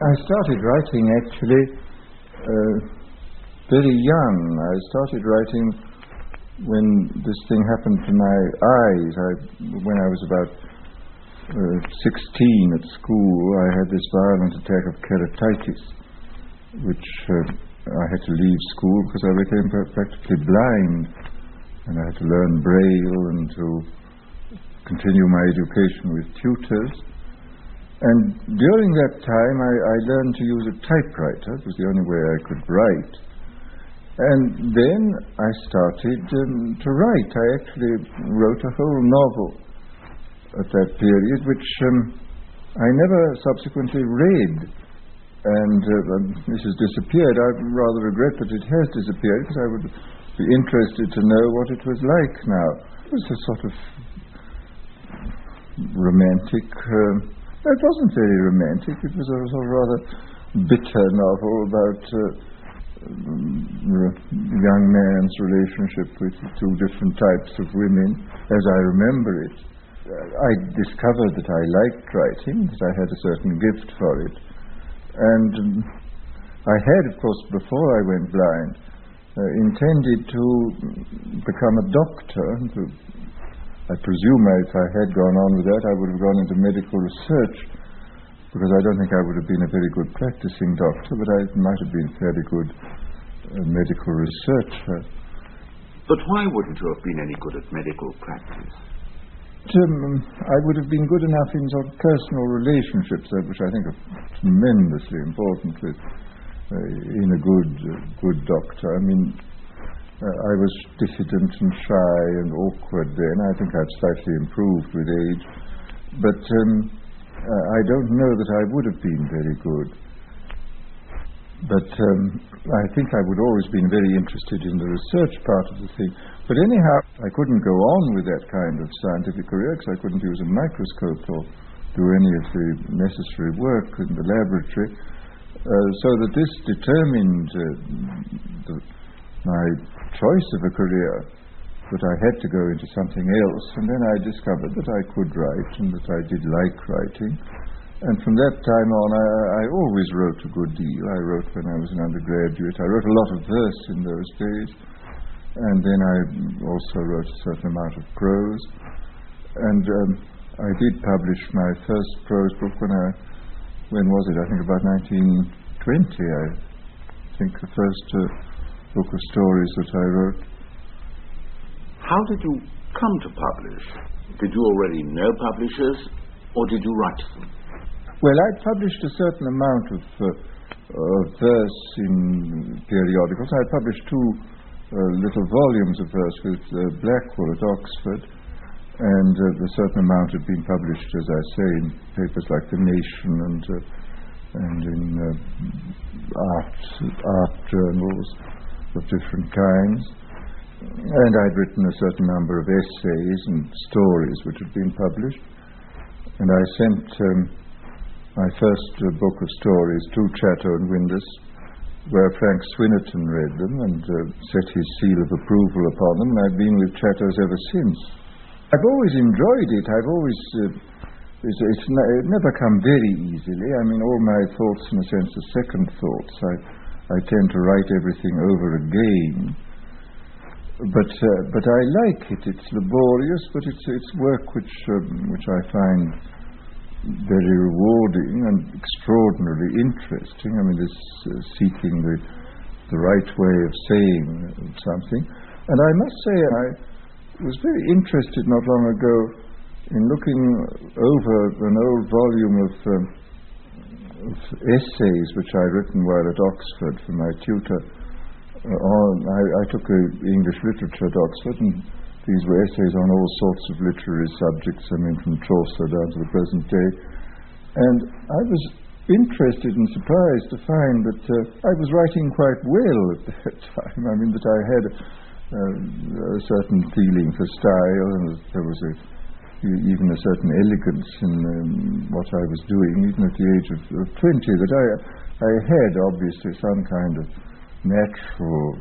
I started writing actually very young. I started writing when this thing happened to my eyes. When I was about 16 at school, I had this violent attack of keratitis, which I had to leave school because I became practically blind, and I had to learn Braille and to continue my education with tutors. And during that time I learned to use a typewriter. It was the only way I could write. And then I started to write. I actually wrote a whole novel at that period, which I never subsequently read. And this has disappeared. I rather regret that it has disappeared, because I would be interested to know what it was like now. It was a sort of romantic... it wasn't very romantic. It was a sort of rather bitter novel about a young man's relationship with two different types of women, as I remember it. I discovered that I liked writing, that I had a certain gift for it. And I had, of course, before I went blind, intended to become a doctor. I presume if I had gone on with that, I would have gone into medical research, because I don't think I would have been a very good practicing doctor, but I might have been a fairly good medical researcher. But why wouldn't you have been any good at medical practice? I would have been good enough in sort of personal relationships, which I think are tremendously important in a good doctor. I mean, I was diffident and shy and awkward then. I think I've slightly improved with age. But I don't know that I would have been very good. But I think I would always been very interested in the research part of the thing. But anyhow, I couldn't go on with that kind of scientific career, because I couldn't use a microscope or do any of the necessary work in the laboratory. So that this determined my choice of a career, that I had to go into something else. And then I discovered that I could write, and that I did like writing. And from that time on, I always wrote a good deal. I wrote when I was an undergraduate. I wrote a lot of verse in those days. And then I also wrote a certain amount of prose. And I did publish my first prose book when was it? I think about 1920, I think, the first book of stories that I wrote. How did you come to publish? Did you already know publishers, or did you write them? Well, I published a certain amount of verse in periodicals. I published two little volumes of verse with Blackwell at Oxford, and a certain amount had been published, as I say, in papers like The Nation and in art journals of different kinds. And I'd written a certain number of essays and stories which had been published. And I sent my first book of stories to Chatto and Windus, where Frank Swinnerton read them and set his seal of approval upon them, and I've been with Chatto's ever since. I've always enjoyed it. I've always... it's never come very easily. I mean, all my thoughts, in a sense, are second thoughts. I tend to write everything over again. But I like it. It's laborious, but it's work which I find very rewarding and extraordinarily interesting. I mean, this seeking the right way of saying something. And I must say, I was very interested not long ago in looking over an old volume of essays which I'd written while at Oxford for my tutor. I took English literature at Oxford, and these were essays on all sorts of literary subjects, I mean, from Chaucer down to the present day. And I was interested and surprised to find that I was writing quite well at that time. I mean, that I had a certain feeling for style, and that there was even a certain elegance in what I was doing, even at the age of 20, that I had obviously some kind of natural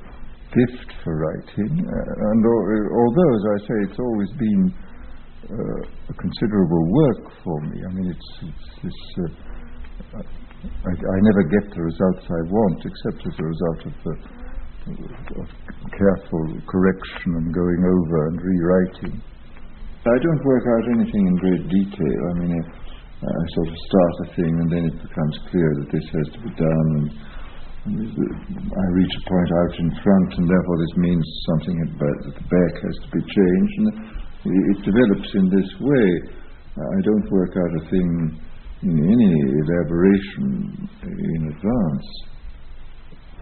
gift for writing, and although, as I say, it's always been a considerable work for me. I mean, it's this I never get the results I want, except as a result of careful correction and going over and rewriting. I don't work out anything in great detail. I mean, I sort of start a thing and then it becomes clear that this has to be done, and I reach a point out in front, and therefore this means something at the back has to be changed, and it develops in this way. I don't work out a thing in any elaboration in advance.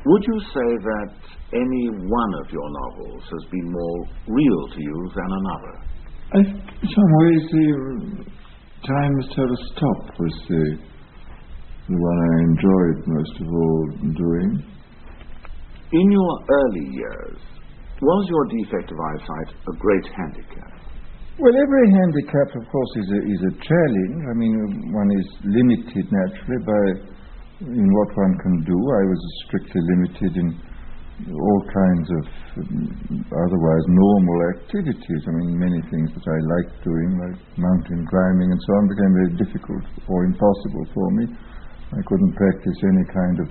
Would you say that any one of your novels has been more real to you than another? In some ways, the Time Must Have a Stop was the one I enjoyed most of all doing. In your early years, was your defect of eyesight a great handicap? Well, every handicap, of course, is a challenge. I mean, one is limited naturally in what one can do. I was strictly limited in all kinds of otherwise normal activities. I mean, many things that I liked doing, like mountain climbing and so on, became very difficult or impossible for me. I couldn't practice any kind of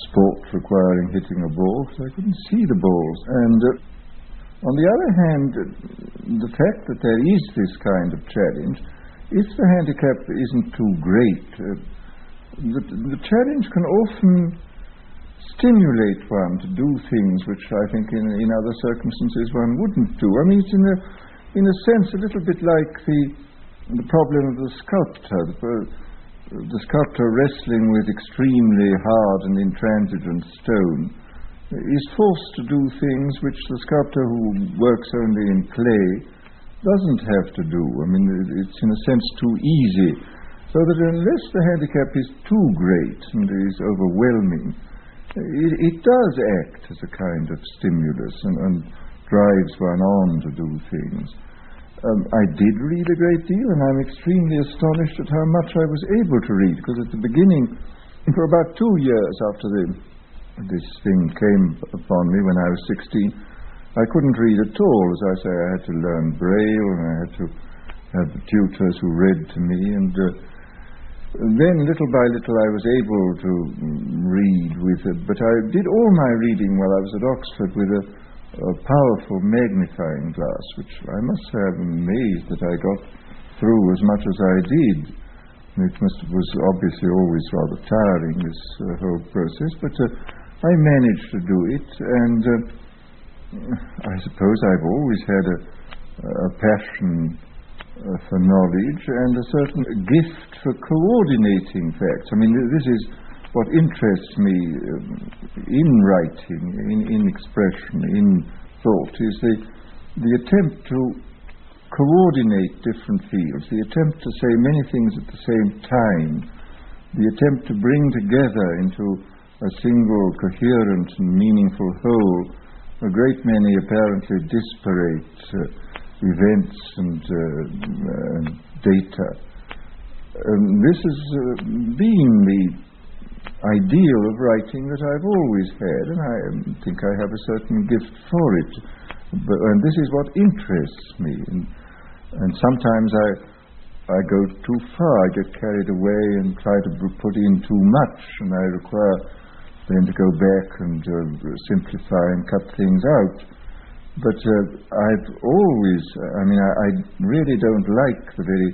sport requiring hitting a ball, because I couldn't see the balls. And on the other hand, the fact that there is this kind of challenge, if the handicap isn't too great, the challenge can often stimulate one to do things which I think in other circumstances one wouldn't do. I mean, it's in a sense a little bit like the problem of the sculptor. The sculptor wrestling with extremely hard and intransigent stone is forced to do things which the sculptor who works only in clay doesn't have to do. I mean, it's in a sense too easy. So that unless the handicap is too great and is overwhelming, it does act as a kind of stimulus and drives one on to do things. I did read a great deal, and I'm extremely astonished at how much I was able to read, because at the beginning, for about 2 years after this thing came upon me when I was 16, I couldn't read at all. As I say, I had to learn Braille, and I had to have the tutors who read to me, and then little by little I was able to read with it. But I did all my reading while I was at Oxford with a powerful magnifying glass, which I must say I'm amazed that I got through as much as I did. It was obviously always rather tiring, this whole process, but I managed to do it, and I suppose I've always had a passion for knowledge and a certain gift for coordinating facts. I mean, this is what interests me in writing, in expression, in thought, is the attempt to coordinate different fields, the attempt to say many things at the same time, the attempt to bring together into a single coherent and meaningful whole a great many apparently disparate events and data. This has been the ideal of writing that I've always had, and I think I have a certain gift for it. And this is what interests me. And sometimes I go too far, I get carried away and try to put in too much, and I require then to go back and simplify and cut things out. But I've always, I really don't like the very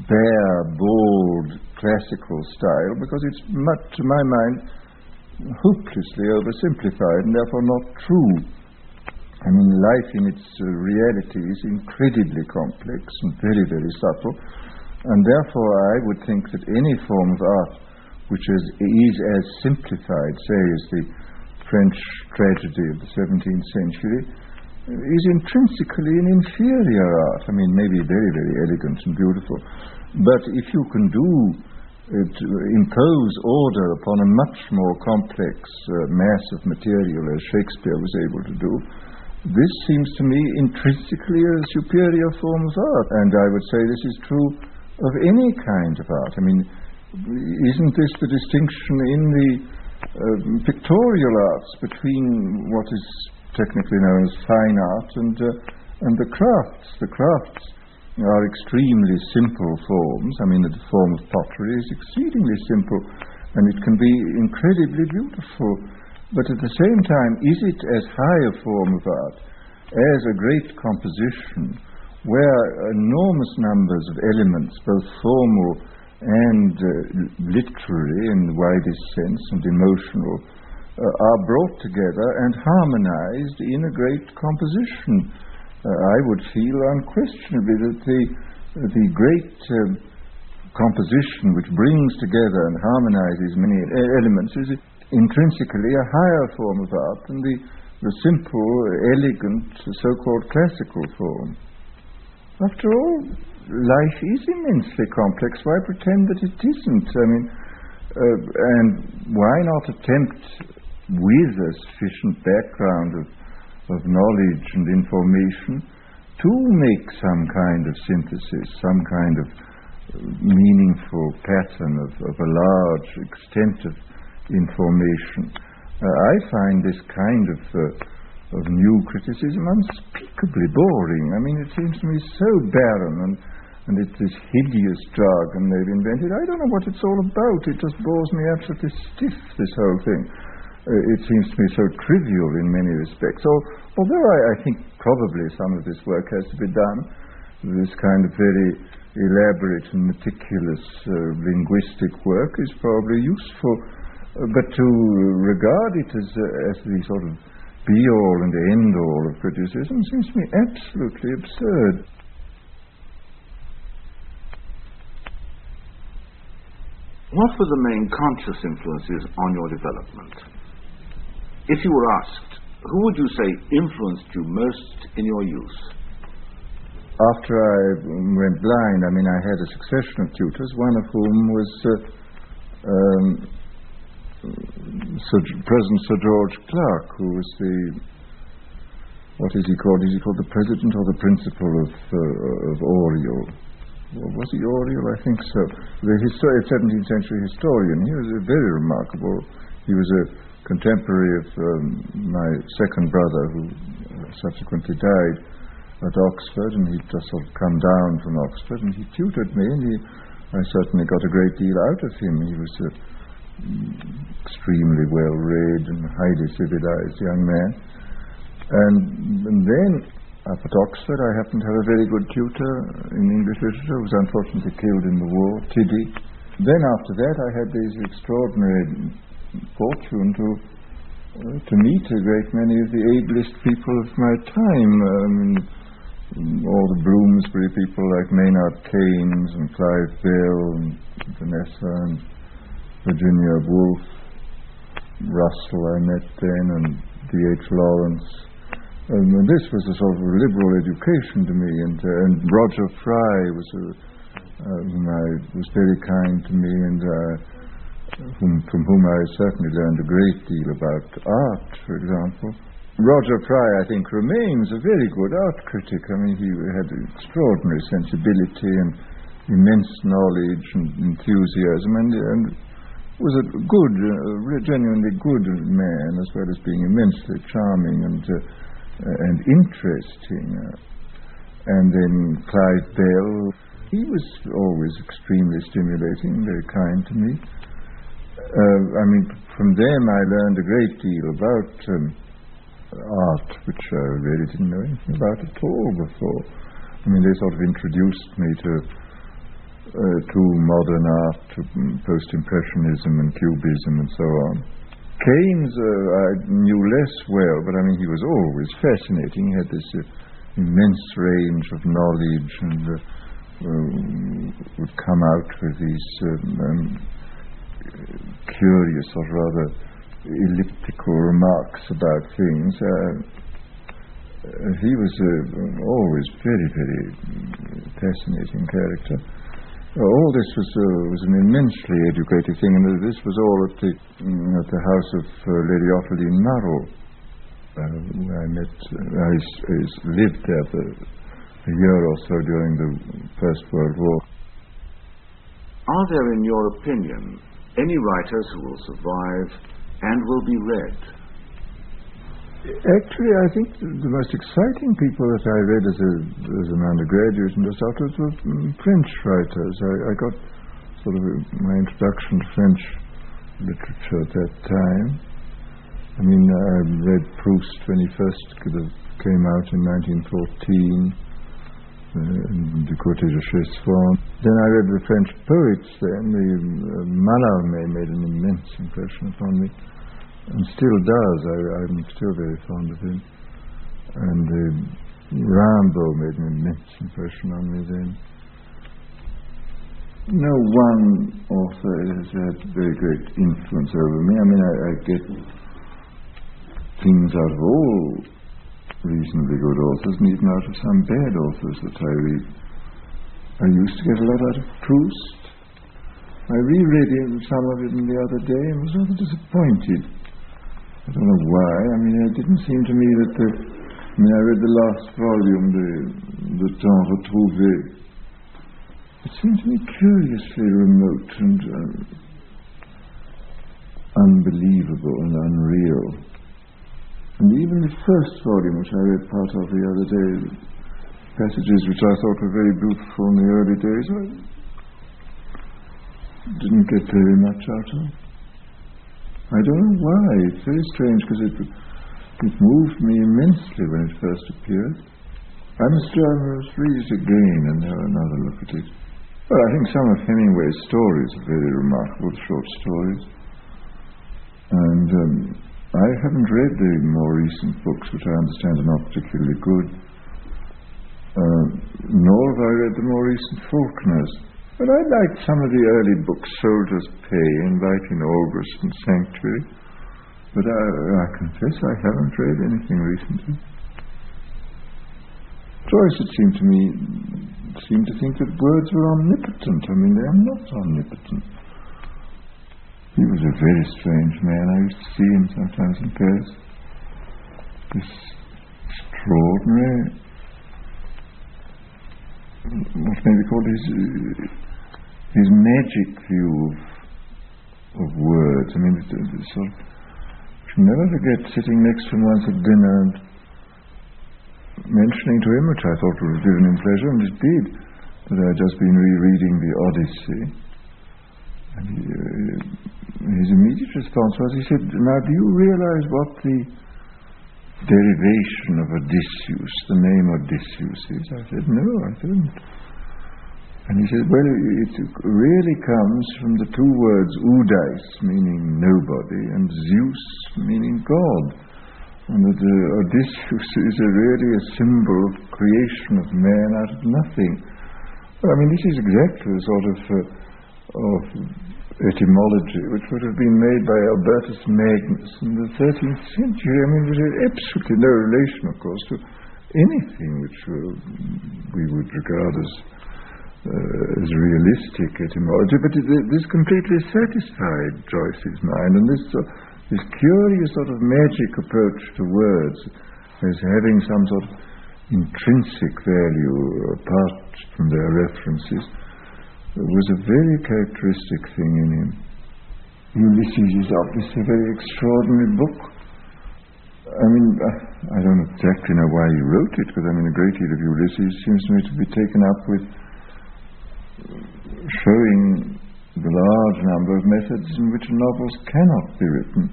bare, bald, classical style, because it's much, to my mind, hopelessly oversimplified and therefore not true. I mean, life in its reality is incredibly complex and very, very subtle, and therefore I would think that any form of art which is as simplified, say, as the French tragedy of the 17th century, is intrinsically an inferior art. I mean, maybe very, very elegant and beautiful, but if you can impose order upon a much more complex mass of material, as Shakespeare was able to do, this seems to me intrinsically a superior form of art. And I would say this is true of any kind of art. I mean, isn't this the distinction in the pictorial arts between what is technically known as fine art and the crafts? The crafts are extremely simple forms. I mean, the form of pottery is exceedingly simple, and it can be incredibly beautiful. But at the same time, is it as high a form of art as a great composition where enormous numbers of elements, both formal and literary in the widest sense and emotional, are brought together and harmonized in a great composition? I would feel unquestionably that the great composition which brings together and harmonizes many elements is intrinsically a higher form of art than the simple, elegant, so-called classical form. After all, life is immensely complex. Why pretend that it isn't? I mean, and why not attempt, with a sufficient background of knowledge and information, to make some kind of synthesis, some kind of meaningful pattern of a large extent of information? I find this kind of new criticism unspeakably boring. I mean, it seems to me so barren, and it's this hideous jargon they've invented. I don't know what it's all about. It just bores me absolutely stiff, this whole thing. It seems to me so trivial in many respects. Although I think probably some of this work has to be done, this kind of very elaborate and meticulous linguistic work is probably useful. But to regard it as the sort of be-all and end-all of criticism seems to me absolutely absurd. What were the main conscious influences on your development? If you were asked, who would you say influenced you most in your youth? After I went blind, I mean, I had a succession of tutors, one of whom was President Sir George Clark, who was what is he called? Is he called the president or the principal of Oriel? Was he Oriel? I think so. The 17th century historian. He was a very remarkable. He was a contemporary of my second brother, who subsequently died at Oxford, and he'd just sort of come down from Oxford, and he tutored me, and I certainly got a great deal out of him. He was extremely well-read and highly civilized young man. And then, up at Oxford, I happened to have a very good tutor in English literature, who was unfortunately killed in the war, Tiddy. Then after that, I had this extraordinary fortune to meet a great many of the ablest people of my time. All the Bloomsbury people like Maynard Keynes and Clive Bell and Vanessa and Virginia Woolf. Russell I met then, and D.H. Lawrence. And this was a sort of liberal education to me. And Roger Fry was was very kind to me, and from whom I certainly learned a great deal about art, for example. Roger Fry, I think, remains a very good art critic. I mean, he had extraordinary sensibility and immense knowledge and enthusiasm, and was a good, genuinely good man, as well as being immensely charming and interesting. And then Clive Bell, he was always extremely stimulating, very kind to me. From them I learned a great deal about art, which I really didn't know anything about at all before. They sort of introduced me to modern art, to post-impressionism and cubism and so on. Keynes I knew less well, but he was always fascinating. He had this immense range of knowledge, and would come out with these curious or rather elliptical remarks about things. He was always very, very fascinating character. All this was an immensely educated thing, and this was all at the house of Lady Ottilie Murrell, where I met. I lived there for a year or so during the First World War. Are there, in your opinion, any writers who will survive and will be read? Actually, I think the most exciting people that I read as an undergraduate and just afterwards were French writers. I got sort of my introduction to French literature at that time. I mean, I read Proust when he first came out in 1914, Du Côté de chez Soi. Then I read the French poets then. Mallarmé made an immense impression upon me, and still does. I'm still very fond of him. And Rimbaud made an immense impression on me then. No one author has had very great influence over me. I mean, I get things out of all reasonably good authors, and even out of some bad authors that I read. I used to get a lot out of Proust. I reread some of it the other day and was rather disappointed. I don't know why. I mean, it didn't seem to me that I read the last volume, the Temps Retrouvé. It seemed to me curiously remote and unbelievable and unreal. And even the first volume, which I read part of the other day, passages which I thought were very beautiful in the early days, I didn't get very much out of. I don't know why. It's very strange, because it moved me immensely when it first appeared. I must read it again and have another look at it. Well, I think some of Hemingway's stories are very remarkable, short stories. And I haven't read the more recent books, which I understand are not particularly good. Nor have I read the more recent Faulkners. But I liked some of the early books, Soldier's Pay, Inviting August, and Sanctuary. But I confess I haven't read anything recently. Joyce, it seemed to me, seemed to think that words were omnipotent. I mean, they are not omnipotent. He was a very strange man. I used to see him sometimes in Paris. This extraordinary, what may be called his magic view of words. I mean, it's sort of, I should never forget sitting next to him once at dinner and mentioning to him, which I thought would have given him pleasure, and it did, that I had just been rereading the Odyssey. And his immediate response was, he said, "Now, do you realize what the derivation of Odysseus, the name Odysseus, is?" I said, "No, I don't." And he said, "Well, it really comes from the two words Udais, meaning nobody, and Zeus, meaning God. And that Odysseus is really a symbol of creation of man out of nothing." Well, I mean, this is exactly the sort of etymology which would have been made by Albertus Magnus in the 13th century. I mean, there is absolutely no relation, of course, to anything which we would regard as realistic etymology, but this completely satisfied Joyce's mind, and this curious sort of magic approach to words as having some sort of intrinsic value apart from their references was a very characteristic thing in him. Ulysses is obviously a very extraordinary book. I mean, I don't exactly know why he wrote it, because I mean, a great deal of Ulysses seems to me to be taken up with showing the large number of methods in which novels cannot be written.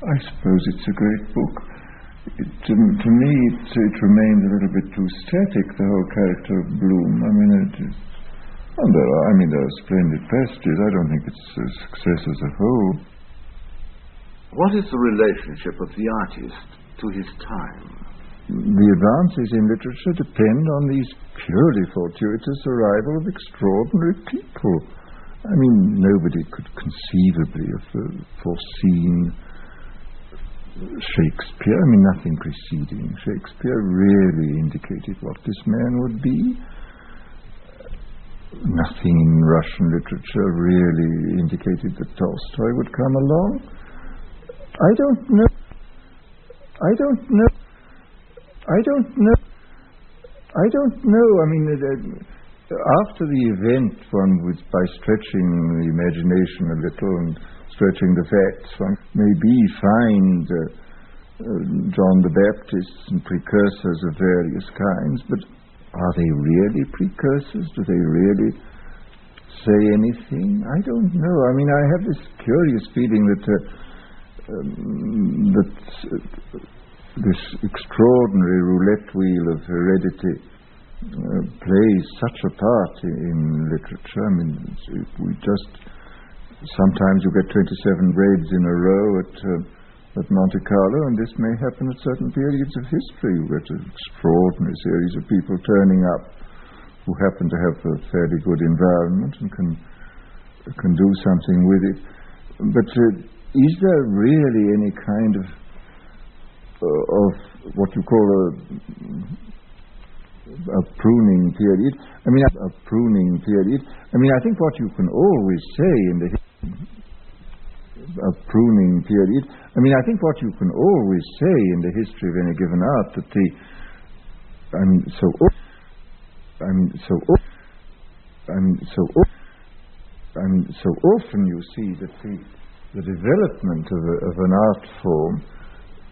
I suppose it's a great book. To me, it remains a little bit too static, the whole character of Bloom. I mean, there are splendid passages. I don't think it's a success as a whole. What is the relationship of the artist to his time? The advances in literature depend on these purely fortuitous arrival of extraordinary people. I mean, nobody could conceivably have foreseen Shakespeare. I mean, nothing preceding Shakespeare really indicated what this man would be. Nothing in Russian literature really indicated that Tolstoy would come along. I don't know. I mean, after the event, one would, by stretching the imagination a little and stretching the facts, one maybe find John the Baptist and precursors of various kinds, but are they really precursors? Do they really say anything? I don't know. I mean, I have this curious feeling that this extraordinary roulette wheel of heredity plays such a part in literature. I mean, we just sometimes you get 27 grades in a row at Monte Carlo, and this may happen at certain periods of history. You get an extraordinary series of people turning up who happen to have a fairly good environment and can do something with it. But is there really any kind of what you call a pruning period? I mean, a pruning period. I mean, I think what you can always say in the a pruning period. I mean, I think what you can always say in the history of any given art that so often you see that the development of an art form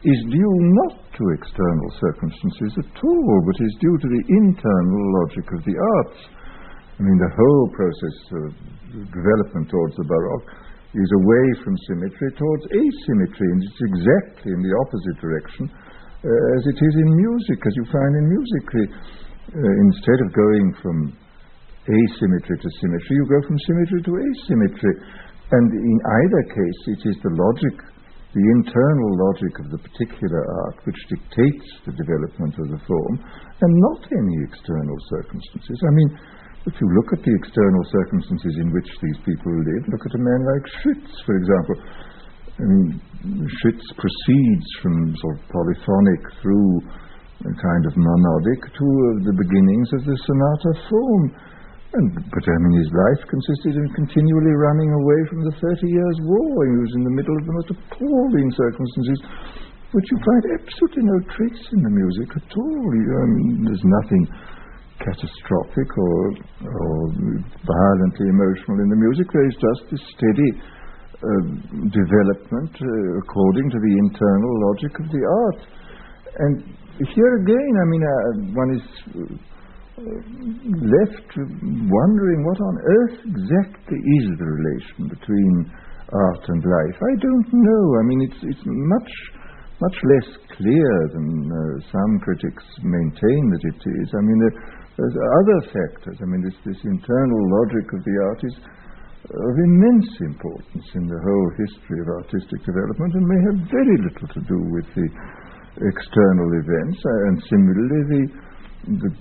is due not to external circumstances at all, but is due to the internal logic of the arts. I mean, the whole process of development towards the Baroque is away from symmetry towards asymmetry, and it's exactly in the opposite direction as it is in music, as you find in music. Instead of going from asymmetry to symmetry, you go from symmetry to asymmetry. And in either case, it is the logic, the internal logic of the particular art which dictates the development of the form, and not any external circumstances. I mean, if you look at the external circumstances in which these people live, look at a man like Schütz, for example. I mean, Schütz proceeds from sort of polyphonic through a kind of monodic to the beginnings of the sonata form. But I mean, his life consisted in continually running away from the 30 Years' War. He was in the middle of the most appalling circumstances, which you find absolutely no trace in the music at all. There's nothing catastrophic or violently emotional in the music. There is just this steady development according to the internal logic of the art. And here again, I mean, one is left wondering what on earth exactly is the relation between art and life. I don't know. I mean, it's much less clear than some critics maintain that it is. I mean, there's other factors. I mean, this internal logic of the art is of immense importance in the whole history of artistic development and may have very little to do with the external events. And similarly, the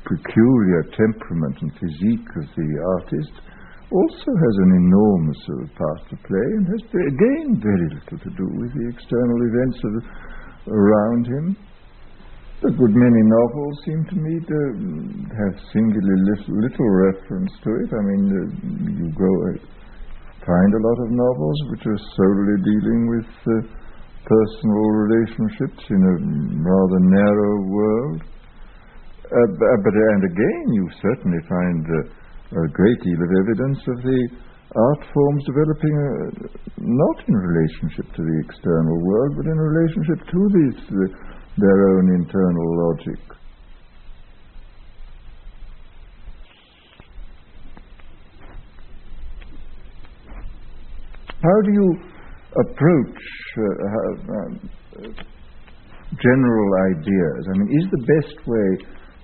peculiar temperament and physique of the artist also has an enormous part to play and has, again, very little to do with the external events around him. A good many novels seem to me to have singularly little reference to it. I mean, you find a lot of novels which are solely dealing with personal relationships in a rather narrow world. And again, you certainly find a great deal of evidence of the art forms developing not in relationship to the external world, but in relationship to their own internal logic. How do you approach general ideas? I mean, is the best way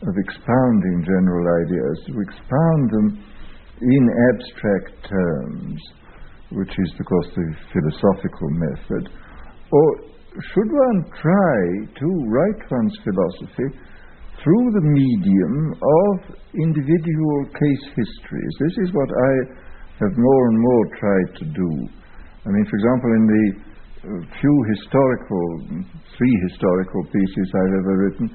of expounding general ideas to expound them in abstract terms, which is, of course, the philosophical method, or should one try to write one's philosophy through the medium of individual case histories? This is what I have more and more tried to do. I mean, for example, in the three historical pieces I've ever written,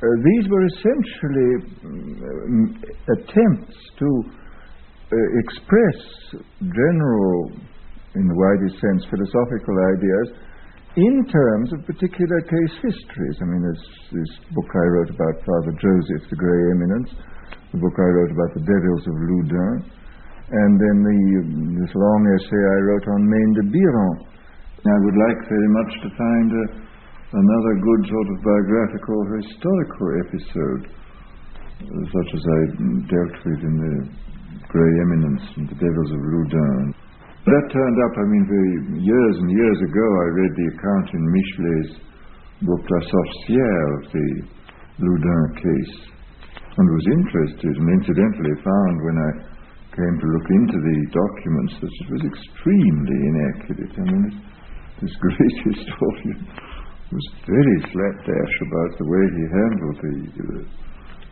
these were essentially attempts to express general, in the widest sense, philosophical ideas in terms of particular case histories. I mean, this book I wrote about Father Joseph, the Grey Eminence, the book I wrote about the devils of Loudun, and then this long essay I wrote on Maine de Biron. I would like very much to find another good sort of biographical historical episode, such as I dealt with in the Grey Eminence and the Devils of Loudun. That turned up, years and years ago, I read the account in Michelet's book La Sorcière of the Loudun case, and was interested, and incidentally found when I came to look into the documents that it was extremely inaccurate. This great historian was very slapdash about the way he handled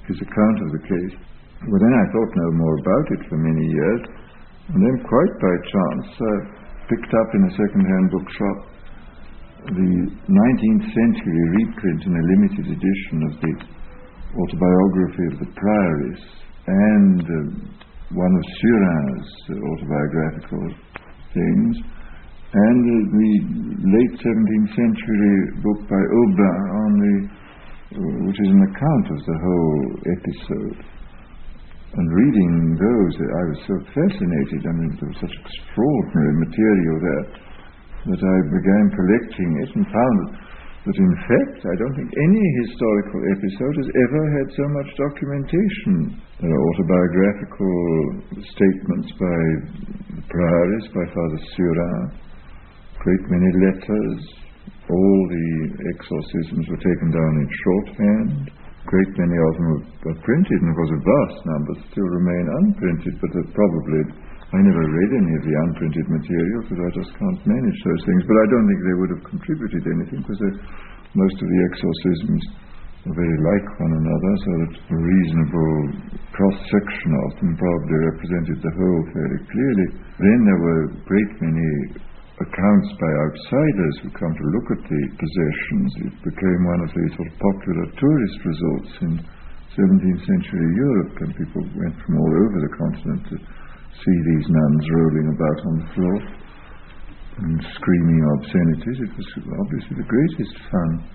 his account of the case. But then I thought no more about it for many years, and then quite by chance I picked up in a second-hand bookshop the 19th century reprint in a limited edition of the autobiography of the Prioress and one of Surin's autobiographical things, and the late 17th century book by Aubin which is an account of the whole episode. And reading those, I was so fascinated. There was such extraordinary material there that I began collecting it and found that in fact I don't think any historical episode has ever had so much documentation. There are autobiographical statements by the Prioress, by Father Surin, great many letters. All the exorcisms were taken down in shorthand. Great many of them were printed, and of course a vast number still remain unprinted, but I never read any of the unprinted material because I just can't manage those things. But I don't think they would have contributed anything, because most of the exorcisms are very like one another, so that a reasonable cross-section of them probably represented the whole fairly clearly. Then there were a great many accounts by outsiders who come to look at the possessions. It became one of the sort of popular tourist resorts in 17th century Europe, and people went from all over the continent to see these nuns rolling about on the floor and screaming obscenities. It was obviously the greatest fun.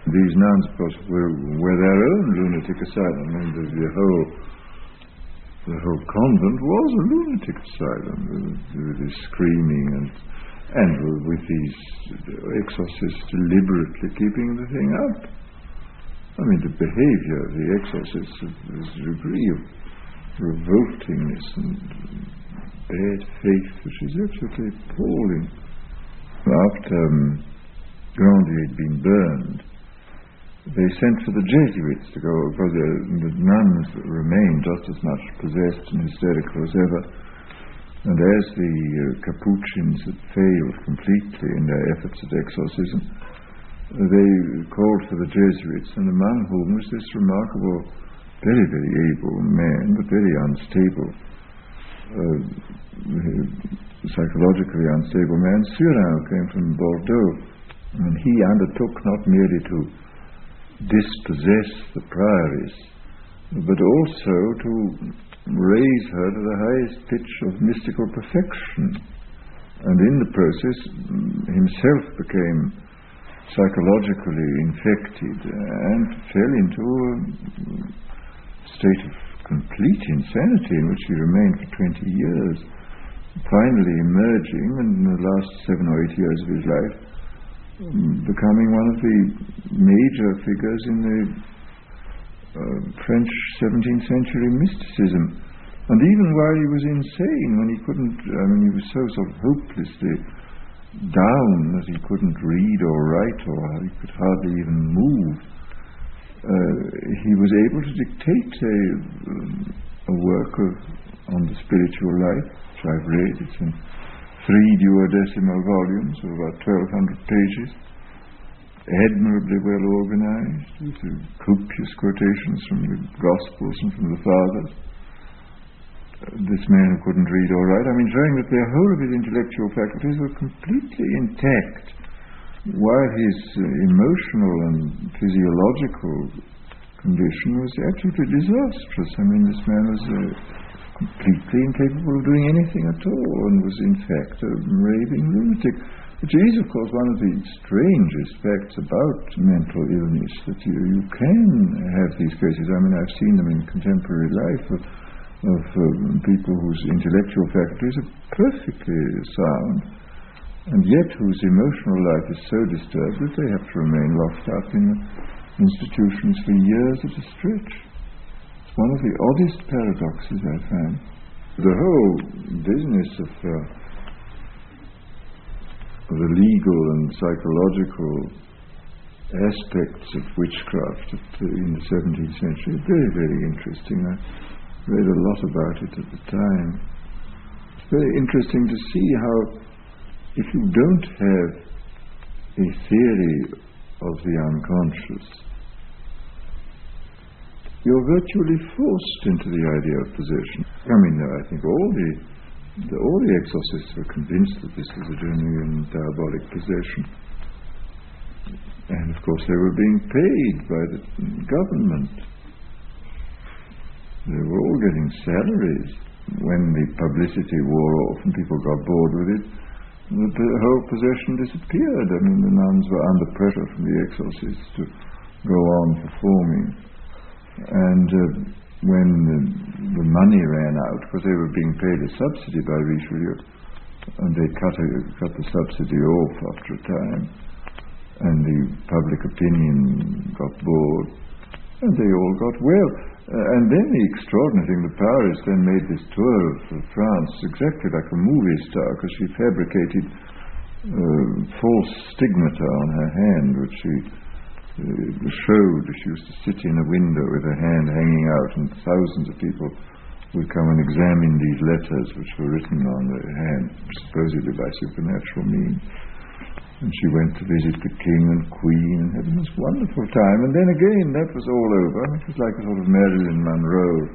These nuns, of course, were their own lunatic asylum. The whole convent was a lunatic asylum, with this screaming and with these exorcists deliberately keeping the thing up. The behavior of the exorcists, this degree of revoltingness and bad faith, which is absolutely appalling. After Grandy had been burned, they sent for the Jesuits to go, because the nuns remained just as much possessed and hysterical as ever. And as the Capuchins had failed completely in their efforts at exorcism, they called for the Jesuits, and among whom was this remarkable, very, very able man, but very unstable, psychologically unstable man, Surin, who came from Bordeaux. And he undertook not merely to dispossess the Prioress, but also to raise her to the highest pitch of mystical perfection, and in the process himself became psychologically infected and fell into a state of complete insanity in which he remained for 20 years, finally emerging, and in the last 7 or 8 years of his life becoming one of the major figures in the French 17th century mysticism. And even while he was insane, when he couldn't, he was so sort of hopelessly down that he couldn't read or write, or he could hardly even move, he was able to dictate a work on the spiritual life, which I've read. It's in 3 duodecimal volumes of about 1,200 pages, admirably well organized, with copious quotations from the Gospels and from the Fathers. This man who couldn't read or write, showing that the whole of his intellectual faculties were completely intact, while his emotional and physiological condition was absolutely disastrous. This man was completely incapable of doing anything at all, and was in fact a raving lunatic. Which is, of course, one of the strangest facts about mental illness, that you can have these cases. I mean, I've seen them in contemporary life of people whose intellectual faculties are perfectly sound, and yet whose emotional life is so disturbed that they have to remain locked up in institutions for years at a stretch. It's one of the oddest paradoxes I found. The whole business of the legal and psychological aspects of witchcraft in the 17th century are very, very interesting. I read a lot about it at the time. It's very interesting to see how, if you don't have a theory of the unconscious, you're virtually forced into the idea of possession. I mean, I think all the exorcists were convinced that this was a genuine diabolic possession. And of course they were being paid by the government. They were all getting salaries. When the publicity wore off and people got bored with it, the whole possession disappeared. I mean, the nuns were under pressure from the exorcists to go on performing. And when the money ran out, because they were being paid a subsidy by Richelieu, and they cut the subsidy off after a time, and the public opinion got bored, and they all got well. And then the extraordinary thing, the Paris then made this tour of France exactly like a movie star, because she fabricated false stigmata on her hand, which she showed. She used to sit in a window with her hand hanging out, and thousands of people would come and examine these letters which were written on the hand, supposedly by supernatural means. And she went to visit the king and queen and had the most wonderful time. And then again, that was all over. It was like a sort of Marilyn Monroe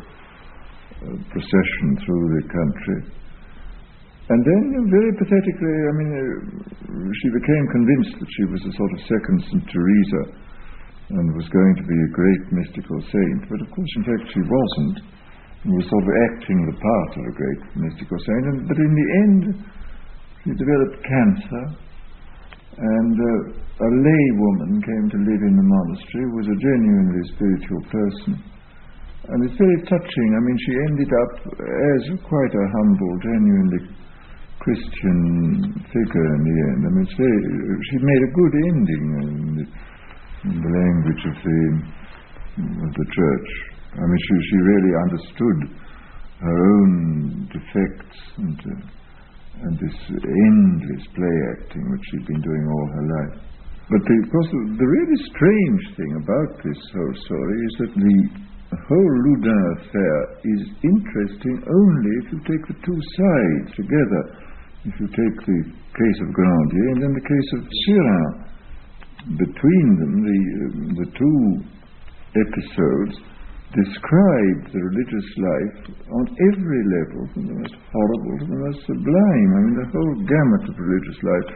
procession through the country. And then, very pathetically, I mean, she became convinced that she was a sort of second St. Teresa and was going to be a great mystical saint. But of course, in fact, she wasn't. She was sort of acting the part of a great mystical saint. But in the end, she developed cancer. And a lay woman came to live in the monastery, who was a genuinely spiritual person. And it's very touching. I mean, she ended up as quite a humble, genuinely Christian figure in the end. I mean, she made a good ending in the language of the church. I mean, she really understood her own defects and this endless play acting which she'd been doing all her life. But of course, the really strange thing about this whole story is that the whole Loudun affair is interesting only if you take the two sides together. If you take the case of Grandier and then the case of Chardin. Between them, the two episodes describe the religious life on every level, from the most horrible to the most sublime. I mean, the whole gamut of religious life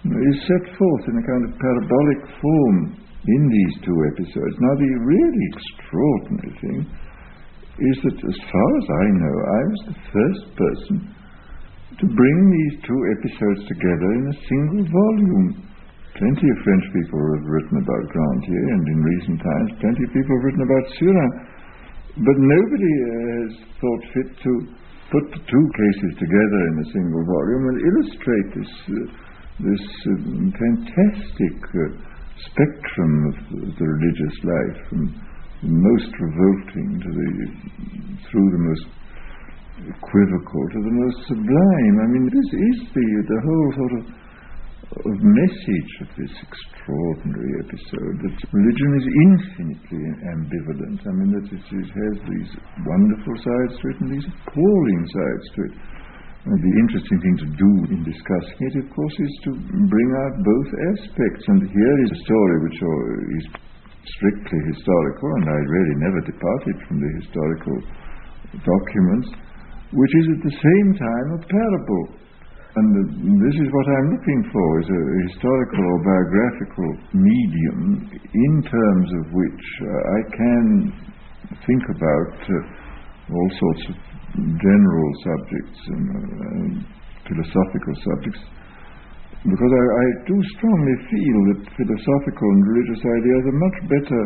is set forth in a kind of parabolic form in these two episodes. Now, the really extraordinary thing is that, as far as I know, I was the first person to bring these two episodes together in a single volume. Plenty of French people have written about Grandier, and in recent times plenty of people have written about Chardin. But nobody has thought fit to put the two cases together in a single volume and illustrate this fantastic spectrum of the religious life, from the most revolting through the most equivocal to the most sublime. I mean, this is the whole sort of message of this extraordinary episode, that religion is infinitely ambivalent. I mean, that it has these wonderful sides to it and these appalling sides to it. And the interesting thing to do in discussing it, of course, is to bring out both aspects. And here is a story which is strictly historical, and I really never departed from the historical documents, which is at the same time a parable. And this is what I'm looking for, is a historical or biographical medium in terms of which I can think about all sorts of general subjects and philosophical subjects, because I do strongly feel that philosophical and religious ideas are much better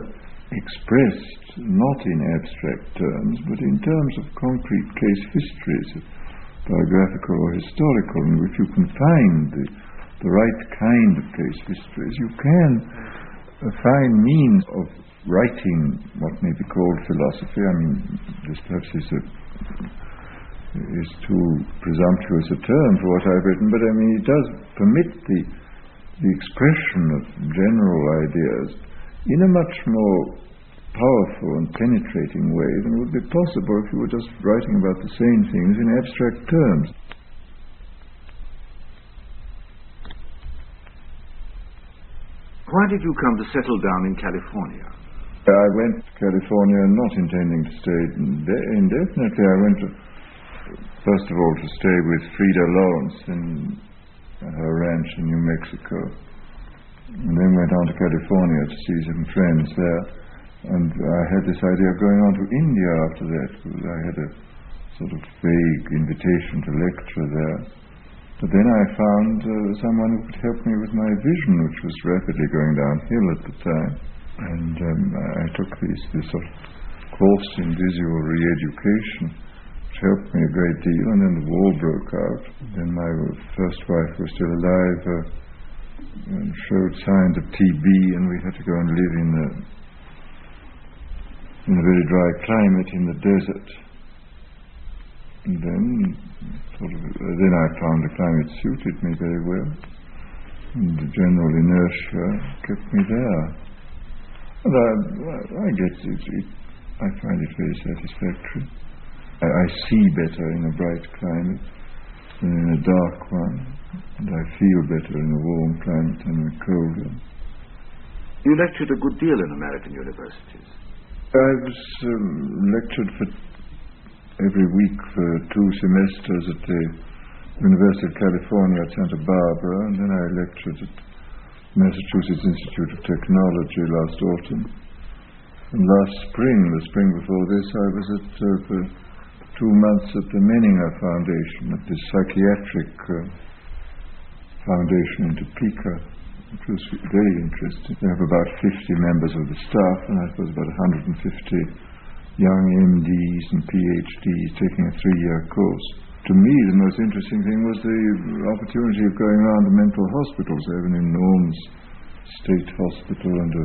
expressed not in abstract terms, but in terms of concrete case histories, biographical or historical. And if you can find the right kind of case histories, you can find means of writing what may be called philosophy. I mean, this perhaps is too presumptuous a term for what I've written, but I mean, it does permit the expression of general ideas in a much more powerful and penetrating way than would be possible if you were just writing about the same things in abstract terms. Why did you come to settle down in California? I went to California not intending to stay indefinitely. I went to, first of all, to stay with Frida Lawrence in her ranch in New Mexico, and then went on to California to see some friends there. And I had this idea of going on to India after that, because I had a sort of vague invitation to lecture there. But then I found someone who could help me with my vision, which was rapidly going downhill at the time. And I took this sort of course in visual re-education, which helped me a great deal, and then the war broke out. Then my first wife was still alive, and showed signs of TB, and we had to go and live in a very dry climate in the desert. And then I found the climate suited me very well, and the general inertia kept me there. And I guess I find it very satisfactory. I see better in a bright climate than in a dark one, and I feel better in a warm climate than in a cold one. You lectured a good deal in American universities. I was lectured for every week for 2 semesters at the University of California at Santa Barbara, and then I lectured at Massachusetts Institute of Technology last autumn. And last spring, the spring before this, I was for 2 months at the Menninger Foundation, at the psychiatric foundation in Topeka, which was very interesting. They have about 50 members of the staff, and I suppose about 150 young MDs and PhDs taking a 3-year course. To me, the most interesting thing was the opportunity of going around the mental hospitals. They have an enormous state hospital and a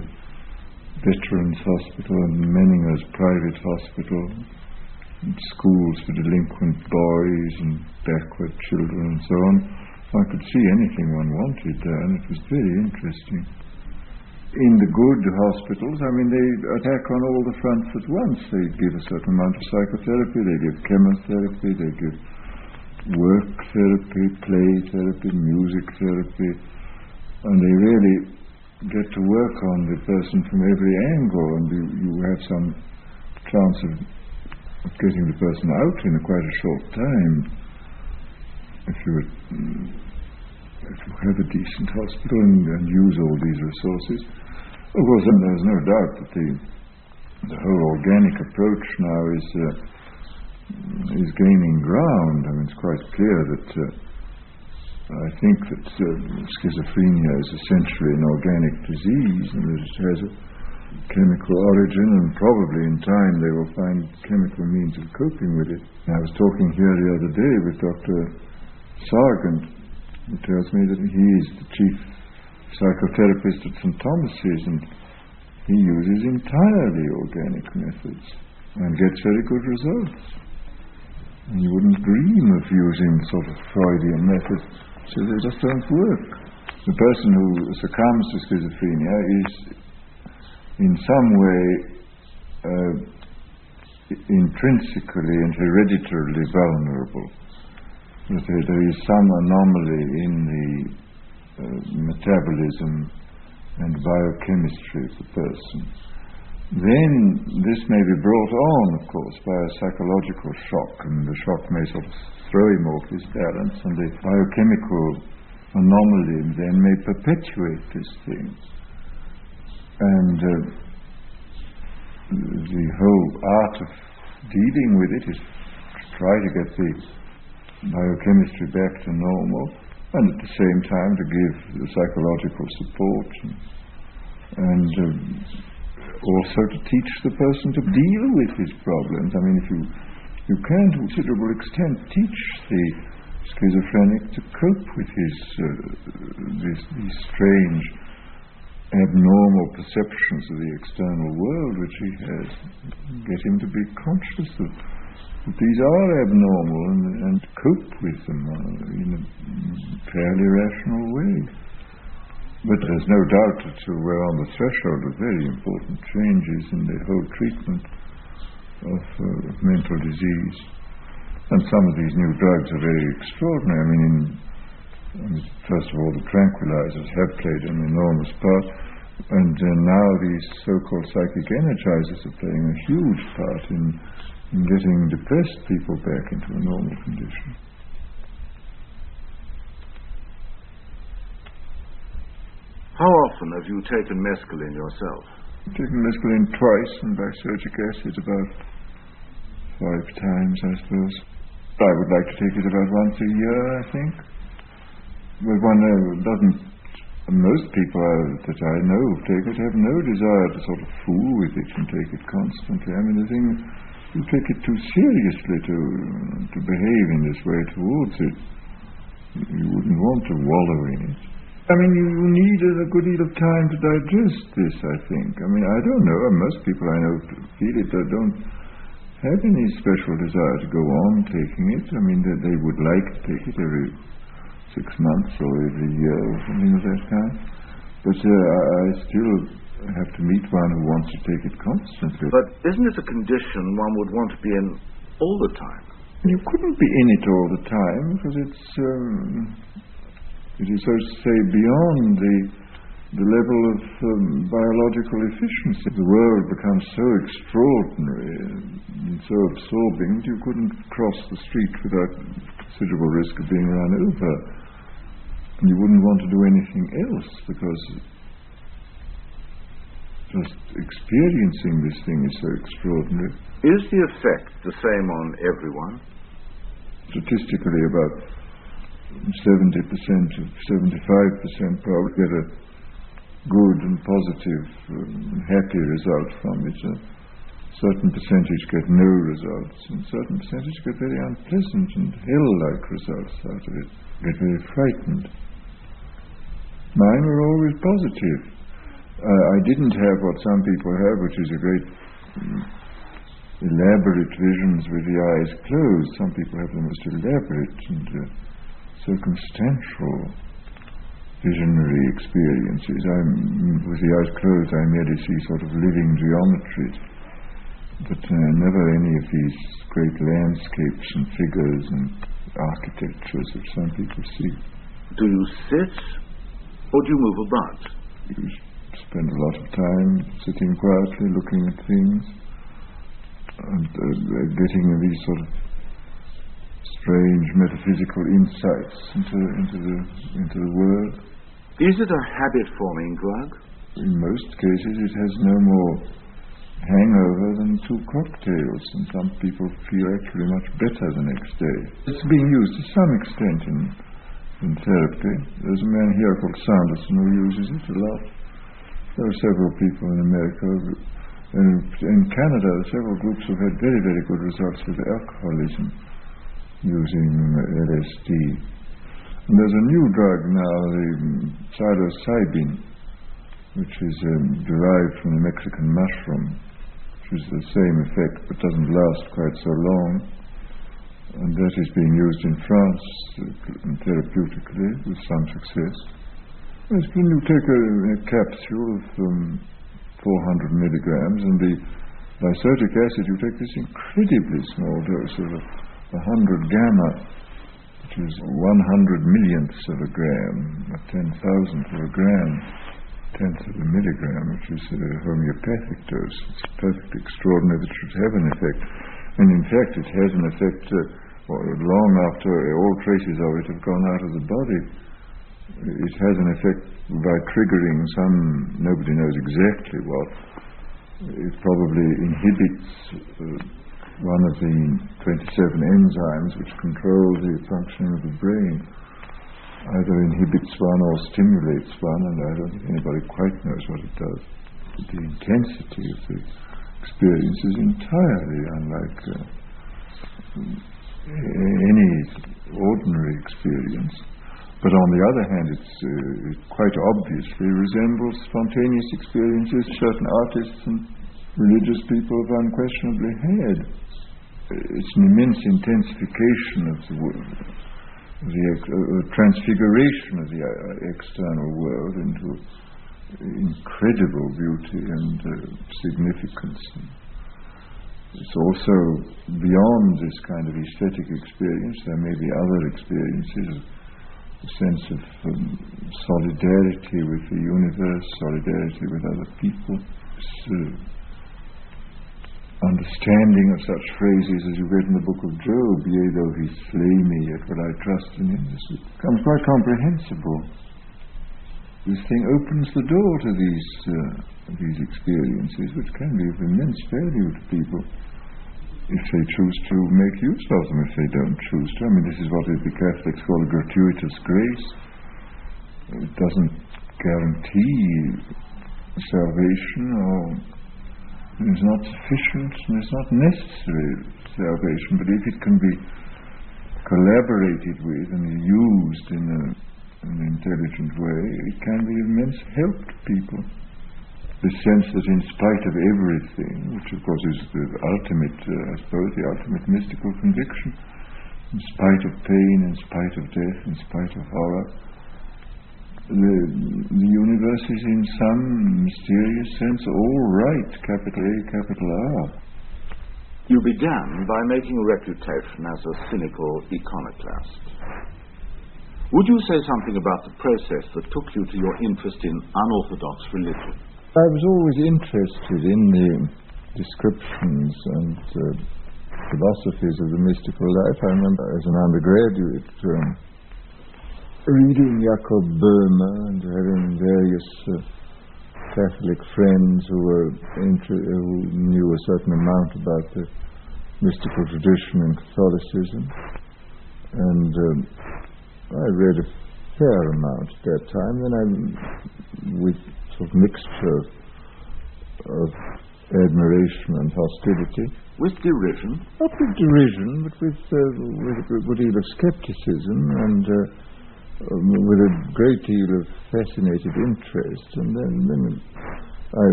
veterans hospital and Menninger's private hospital, and schools for delinquent boys and backward children and so on. I could see anything one wanted there, and it was very interesting. In the good hospitals, I mean, they attack on all the fronts at once. They give a certain amount of psychotherapy, they give chemotherapy, they give work therapy, play therapy, music therapy, and they really get to work on the person from every angle, and you have some chance of getting the person out in quite a short time if you have a decent hospital and use all these resources. Of course, there's no doubt that the whole organic approach now is gaining ground. I mean, it's quite clear that I think that schizophrenia is essentially an organic disease, and that it has a chemical origin, and probably in time they will find chemical means of coping with it. I was talking here the other day with Dr. Sargent, who tells me that he is the chief psychotherapist at St. Thomas's, and he uses entirely organic methods and gets very good results. And you wouldn't dream of using sort of Freudian methods, so they just don't work. The person who succumbs to schizophrenia is in some way intrinsically and hereditarily vulnerable. That there is some anomaly in the metabolism and biochemistry of the person. Then this may be brought on, of course, by a psychological shock, and the shock may sort of throw him off his balance, and the biochemical anomaly then may perpetuate this thing. And the whole art of dealing with it is try to get the biochemistry back to normal, and at the same time to give the psychological support and also to teach the person to deal with his problems. I mean, if you can to a considerable extent teach the schizophrenic to cope with these strange abnormal perceptions of the external world which he has, get him to be conscious that these are abnormal and cope with them in a fairly rational way. But there's no doubt that we're on the threshold of very important changes in the whole treatment of mental disease. And some of these new drugs are very extraordinary. I mean, first of all, the tranquilizers have played an enormous part, and now these so-called psychic energizers are playing a huge part in getting depressed people back into a normal condition. How often have you taken mescaline yourself? I've taken mescaline twice, and lysergic acid about 5 times, I suppose. I would like to take it about once a year, I think. But one doesn't. Most people that I know who take it have no desire to sort of fool with it and take it constantly. I mean, the thing is, you take it too seriously to behave in this way towards it. You wouldn't want to wallow in it. I mean, you need a good deal of time to digest this, I think. I mean, I don't know. Most people I know feel it. They don't have any special desire to go on taking it. I mean, they would like to take it every 6 months or every year or something of that kind. But I still have to meet one who wants to take it constantly. But isn't it a condition one would want to be in all the time? You couldn't be in it all the time because it is, so to say, beyond the level of biological efficiency. The world becomes so extraordinary and so absorbing that you couldn't cross the street without considerable risk of being run over. And you wouldn't want to do anything else because just experiencing this thing is so extraordinary. Is the effect the same on everyone? Statistically, about 70% to 75% probably get a good and positive, happy result from it. A certain percentage get no results, and a certain percentage get very unpleasant and hell-like results out of it, get very frightened. Mine were always positive. I didn't have what some people have, which is a great elaborate visions with the eyes closed. Some people have the most elaborate and circumstantial visionary experiences. With the eyes closed, I merely see sort of living geometries, but never any of these great landscapes and figures and architectures that some people see. Do you sit, or do you move about? You spend a lot of time sitting quietly, looking at things, and getting these sort of strange metaphysical insights into the world. Is it a habit-forming drug? In most cases, it has no more hangover than 2 cocktails, and some people feel actually much better the next day. It's being used to some extent in therapy. There's a man here called Sanderson who uses it a lot. There are several people in America. In Canada, several groups have had very, very good results with alcoholism using LSD. And there's a new drug now, the psilocybin, which is derived from the Mexican mushroom, which is the same effect but doesn't last quite so long. And that is being used in France therapeutically with some success. When you take a capsule of 400 milligrams, and the lysergic acid, you take this incredibly small dose of 100 gamma, which is 100 millionths of a gram, a 10,000th of a gram, 10th of a milligram, which is a homeopathic dose. It's perfectly extraordinary that it should have an effect. And in fact, it has an effect long after all traces of it have gone out of the body. It has an effect by triggering some, nobody knows exactly what. It probably inhibits one of the 27 enzymes which control the functioning of the brain either inhibits one or stimulates one, and I don't think anybody quite knows what it does. The intensity of the experience is entirely unlike any ordinary experience. But on the other hand, it quite obviously resembles spontaneous experiences certain artists and religious people have unquestionably had. It's an immense intensification of the world, the transfiguration of the external world into incredible beauty and significance. It's also beyond this kind of aesthetic experience. There may be other experiences, a sense of solidarity with the universe, solidarity with other people. Understanding of such phrases as you read in the book of Job, yea, though he slay me, yet will I trust in him. This becomes quite comprehensible. This thing opens the door to these experiences, which can be of immense value to people if they choose to make use of them. If they don't choose to, I mean, this is what the Catholics call a gratuitous grace. It doesn't guarantee salvation, or it's not sufficient, and it's not necessary salvation, but if it can be collaborated with and used in an intelligent way, it can be of immense help to people. The sense that in spite of everything, which of course is the ultimate, I suppose, the ultimate mystical conviction, in spite of pain, in spite of death, in spite of horror, the universe is in some mysterious sense all right, capital A, capital R. You began by making a reputation as a cynical iconoclast. Would you say something about the process that took you to your interest in unorthodox religion? I was always interested in the descriptions and philosophies of the mystical life. I remember as an undergraduate reading Jacob Boehme and having various Catholic friends who knew a certain amount about the mystical tradition in Catholicism. And I read a fair amount at that time. Then with sort of mixture of admiration and hostility. With derision? Not with derision, but with a good deal of skepticism and with a great deal of fascinated interest. And then I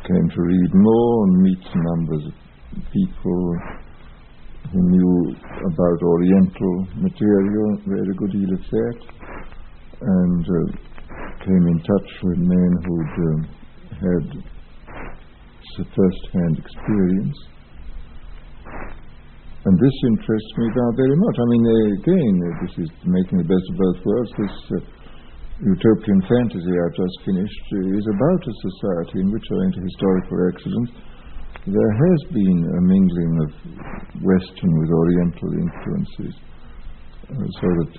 came to read more and meet numbers of people who knew about Oriental material, read a good deal of that, and came in touch with men who'd had first-hand experience. And this interests me now very much. I mean, again, this is making the best of both worlds. This utopian fantasy I've just finished is about a society in which, owing to historical accidents, there has been a mingling of Western with Oriental influences, so that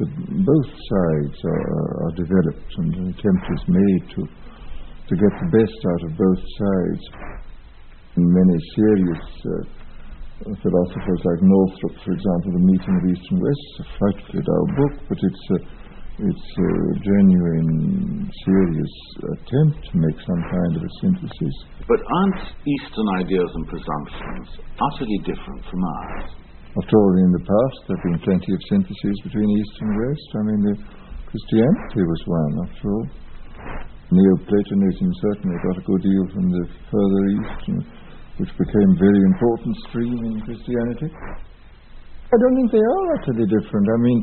both sides are developed, and an attempt is made to get the best out of both sides. And many serious philosophers like Northrop, for example, The Meeting of East and West, is a frightfully dull book, but it's a genuine, serious attempt to make some kind of a synthesis. But aren't Eastern ideas and presumptions utterly different from ours? After all, in the past there have been plenty of syntheses between East and West. I mean, Christianity was one, after all. Neoplatonism certainly got a good deal from the further East, which became a very important stream in Christianity. I don't think they are utterly different. I mean,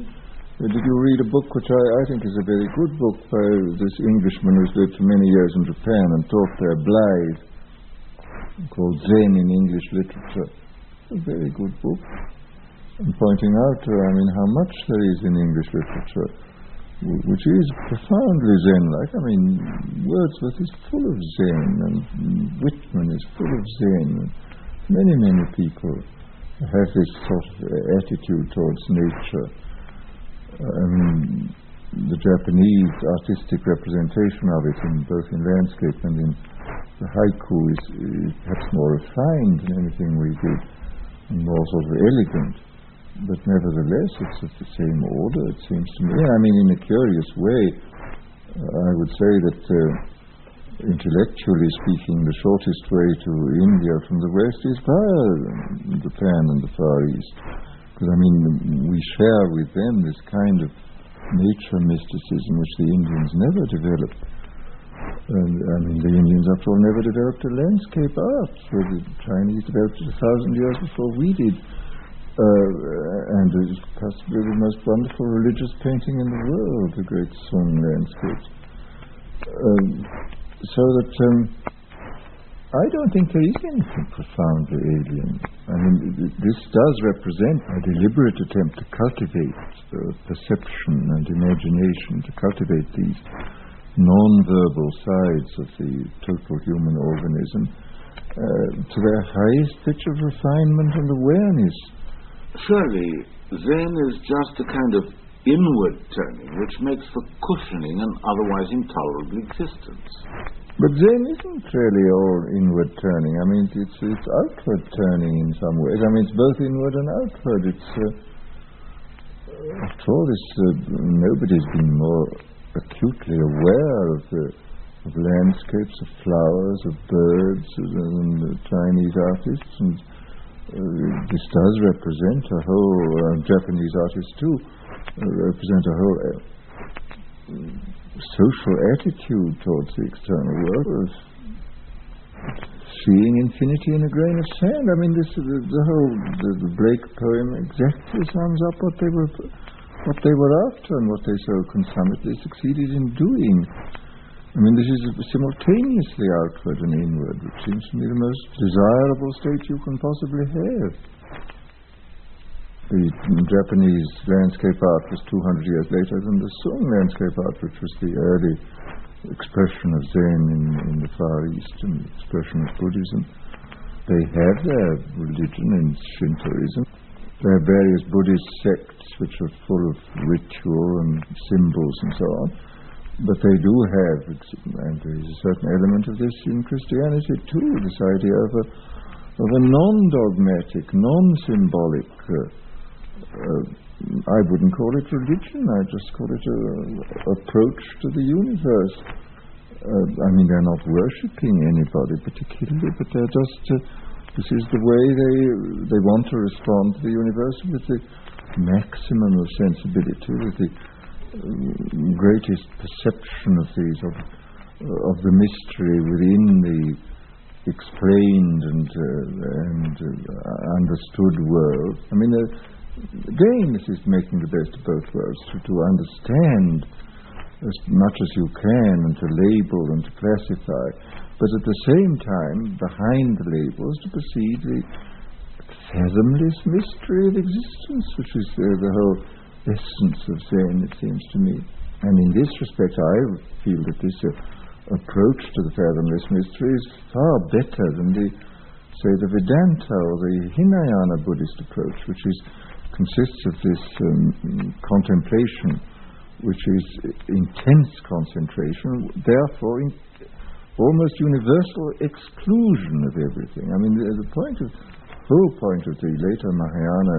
did you read a book which I think is a very good book by this Englishman who's lived for many years in Japan and taught there, Blythe, called Zen in English Literature? A very good book. And pointing out, how much there is in English literature, which is profoundly Zen-like. I mean, Wordsworth is full of Zen, and Whitman is full of Zen. Many, many people have this sort of attitude towards nature. The Japanese artistic representation of it, both in landscape and in the haiku, is perhaps more refined than anything we did. and more sort of elegant. But nevertheless, it's of the same order, it seems to me. I mean, in a curious way, I would say that intellectually speaking, the shortest way to India from the West is via Japan and the Far East. Because, I mean, we share with them this kind of nature mysticism which the Indians never developed. And, I mean, the Indians, after all, never developed a landscape art. So the Chinese developed it 1,000 years before we did. And it is possibly the most wonderful religious painting in the world, the great Sung landscapes. So that I don't think there is anything profoundly alien. I mean, this does represent a deliberate attempt to cultivate perception and imagination, to cultivate these non-verbal sides of the total human organism to their highest pitch of refinement and awareness. Surely, Zen is just a kind of inward turning which makes for cushioning an otherwise intolerable existence. But Zen isn't really all inward turning. I mean, it's outward turning in some ways. I mean, it's both inward and outward. It's after all, nobody's been more acutely aware of landscapes, of flowers, of birds than the Chinese artists. And this does represent a whole, Japanese artists too, represent a whole social attitude towards the external world of seeing infinity in a grain of sand. I mean, the Blake poem exactly sums up what they were after and what they so consummately succeeded in doing. I mean, this is simultaneously outward and inward, which seems to me the most desirable state you can possibly have. The Japanese landscape art was 200 years later than the Sung landscape art, which was the early expression of Zen in the Far East and the expression of Buddhism. They have their religion in Shintoism. There are various Buddhist sects which are full of ritual and symbols and so on. But they do have, and there is a certain element of this in Christianity too, this idea of a non-dogmatic, non-symbolic, I wouldn't call it religion, I just call it an approach to the universe. I mean, they're not worshipping anybody particularly, but they're just, this is the way they want to respond to the universe with the maximum of sensibility, with the greatest perception of the mystery within the explained and understood world. I mean, again, this is making the best of both worlds, to understand as much as you can and to label and to classify, but at the same time, behind the labels, to perceive the fathomless mystery of existence, which is the whole essence of Zen, it seems to me. And in this respect, I feel that this approach to the fathomless mystery is far better than the Vedanta or the Hinayana Buddhist approach, which consists of this contemplation, which is intense concentration, therefore almost universal exclusion of everything. I mean, the whole point of the later Mahayana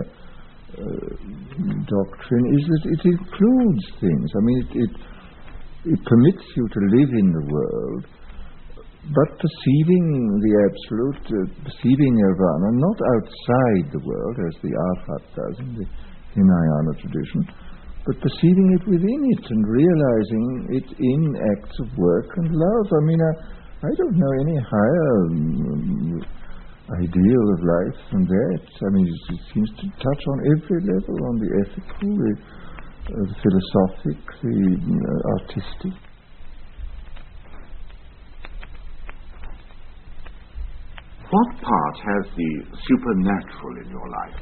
doctrine is that it includes things. I mean, it permits you to live in the world, but perceiving the absolute, perceiving nirvana, not outside the world, as the Arhat does in the Hinayana tradition, but perceiving it within it and realizing it in acts of work and love. I mean, I don't know any higher ideal of life than that. I mean, it seems to touch on every level, on the ethical, the philosophic, the artistic. What part has the supernatural in your life?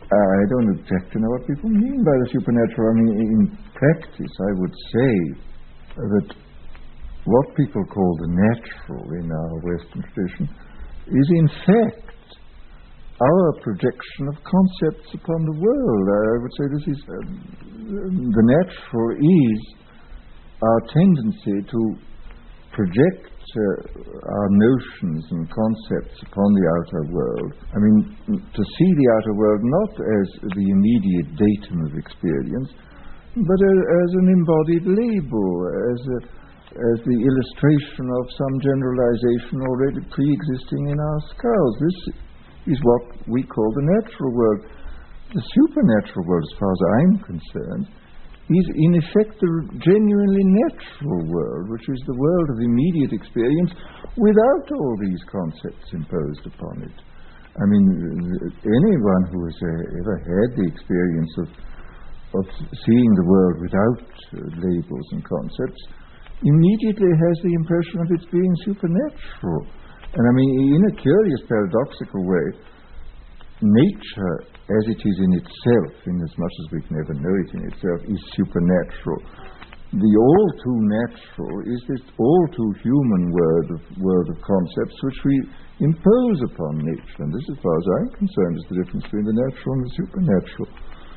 I don't exactly know what people mean by the supernatural. I mean, in practice, I would say that what people call the natural in our Western tradition is in fact our projection of concepts upon the world. I would say this is the natural is our tendency to project our notions and concepts upon the outer world, I mean, to see the outer world not as the immediate datum of experience, but as an embodied label, as the illustration of some generalization already pre-existing in our skulls. This is what we call the natural world. The supernatural world, as far as I'm concerned, is in effect the genuinely natural world, which is the world of immediate experience without all these concepts imposed upon it. I mean, anyone who has ever had the experience of seeing the world without labels and concepts immediately has the impression of its being supernatural. And I mean, in a curious paradoxical way, nature, as it is in itself, in as much as we can ever know it in itself, is supernatural. The all too natural is this all too human world of concepts which we impose upon nature. And this, as far as I'm concerned, is the difference between the natural and the supernatural.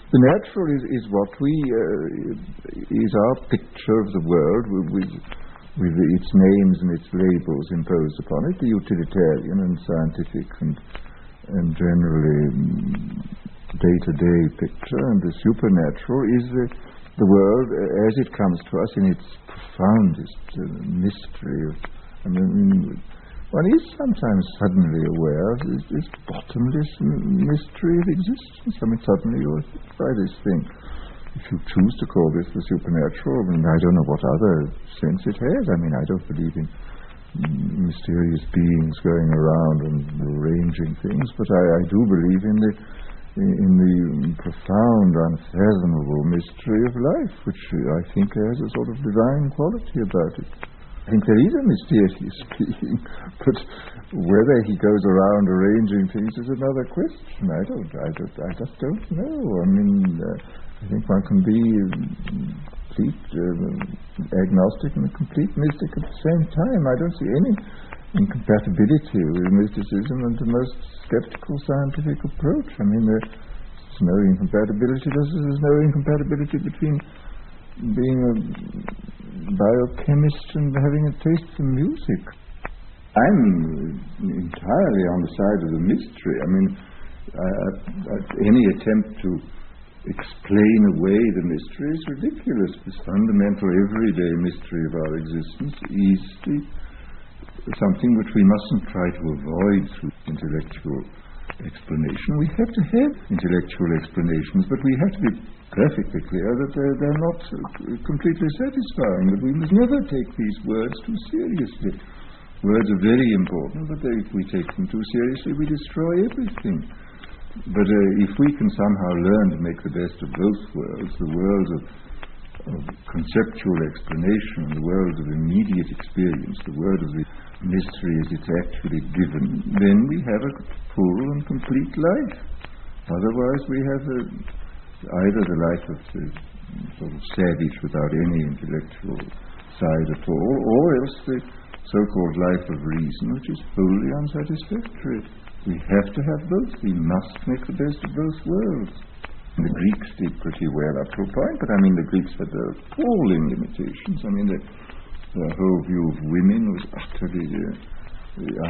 The natural is what is our picture of the world with its names and its labels imposed upon it, the utilitarian and scientific and generally day-to-day picture, and the supernatural is the world as it comes to us in its profoundest mystery. I mean, one is sometimes suddenly aware of this bottomless mystery of existence. I mean, suddenly you're hit by this thing. If you choose to call this the supernatural, I mean, I don't know what other sense it has. I mean, I don't believe in mysterious beings going around and arranging things, but I do believe in the profound, unfathomable mystery of life, which I think has a sort of divine quality about it. I think there is a mysterious being, but whether he goes around arranging things is another question. I just don't know. I mean, I think one can be complete agnostic and a complete mystic at the same time. I don't see any incompatibility with mysticism and the most skeptical scientific approach. I mean, there's no incompatibility. There's no incompatibility between being a biochemist and having a taste for music. I'm entirely on the side of the mystery. I mean, any attempt to explain away the mystery is ridiculous. This fundamental everyday mystery of our existence is something which we mustn't try to avoid through intellectual explanation. We have to have intellectual explanations, but we have to be perfectly clear that they're not completely satisfying, that we must never take these words too seriously. Words are very important, but if we take them too seriously, we destroy everything. But if we can somehow learn to make the best of both worlds, the world of conceptual explanation and the world of immediate experience, the world of the mystery as it's actually given, then we have a full and complete life. Otherwise we have either the life of the sort of savage without any intellectual side at all, or else the so-called life of reason, which is wholly unsatisfactory. We have to have both. We must make the best of both worlds. And the Greeks did pretty well up to a point, but I mean the Greeks had their appalling limitations. I mean their whole view of women was utterly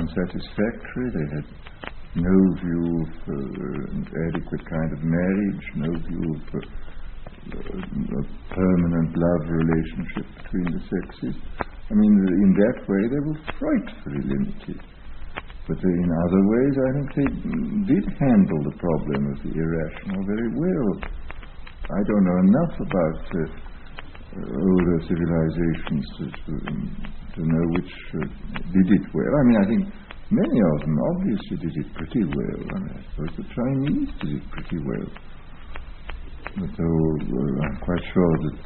unsatisfactory. They had no view of an adequate kind of marriage, no view of a permanent love relationship between the sexes. I mean, in that way they were frightfully limited. But in other ways, I think they did handle the problem of the irrational very well. I don't know enough about older civilizations to know which did it well. I mean, I think many of them obviously did it pretty well. I mean, I suppose the Chinese did it pretty well. But though I'm quite sure that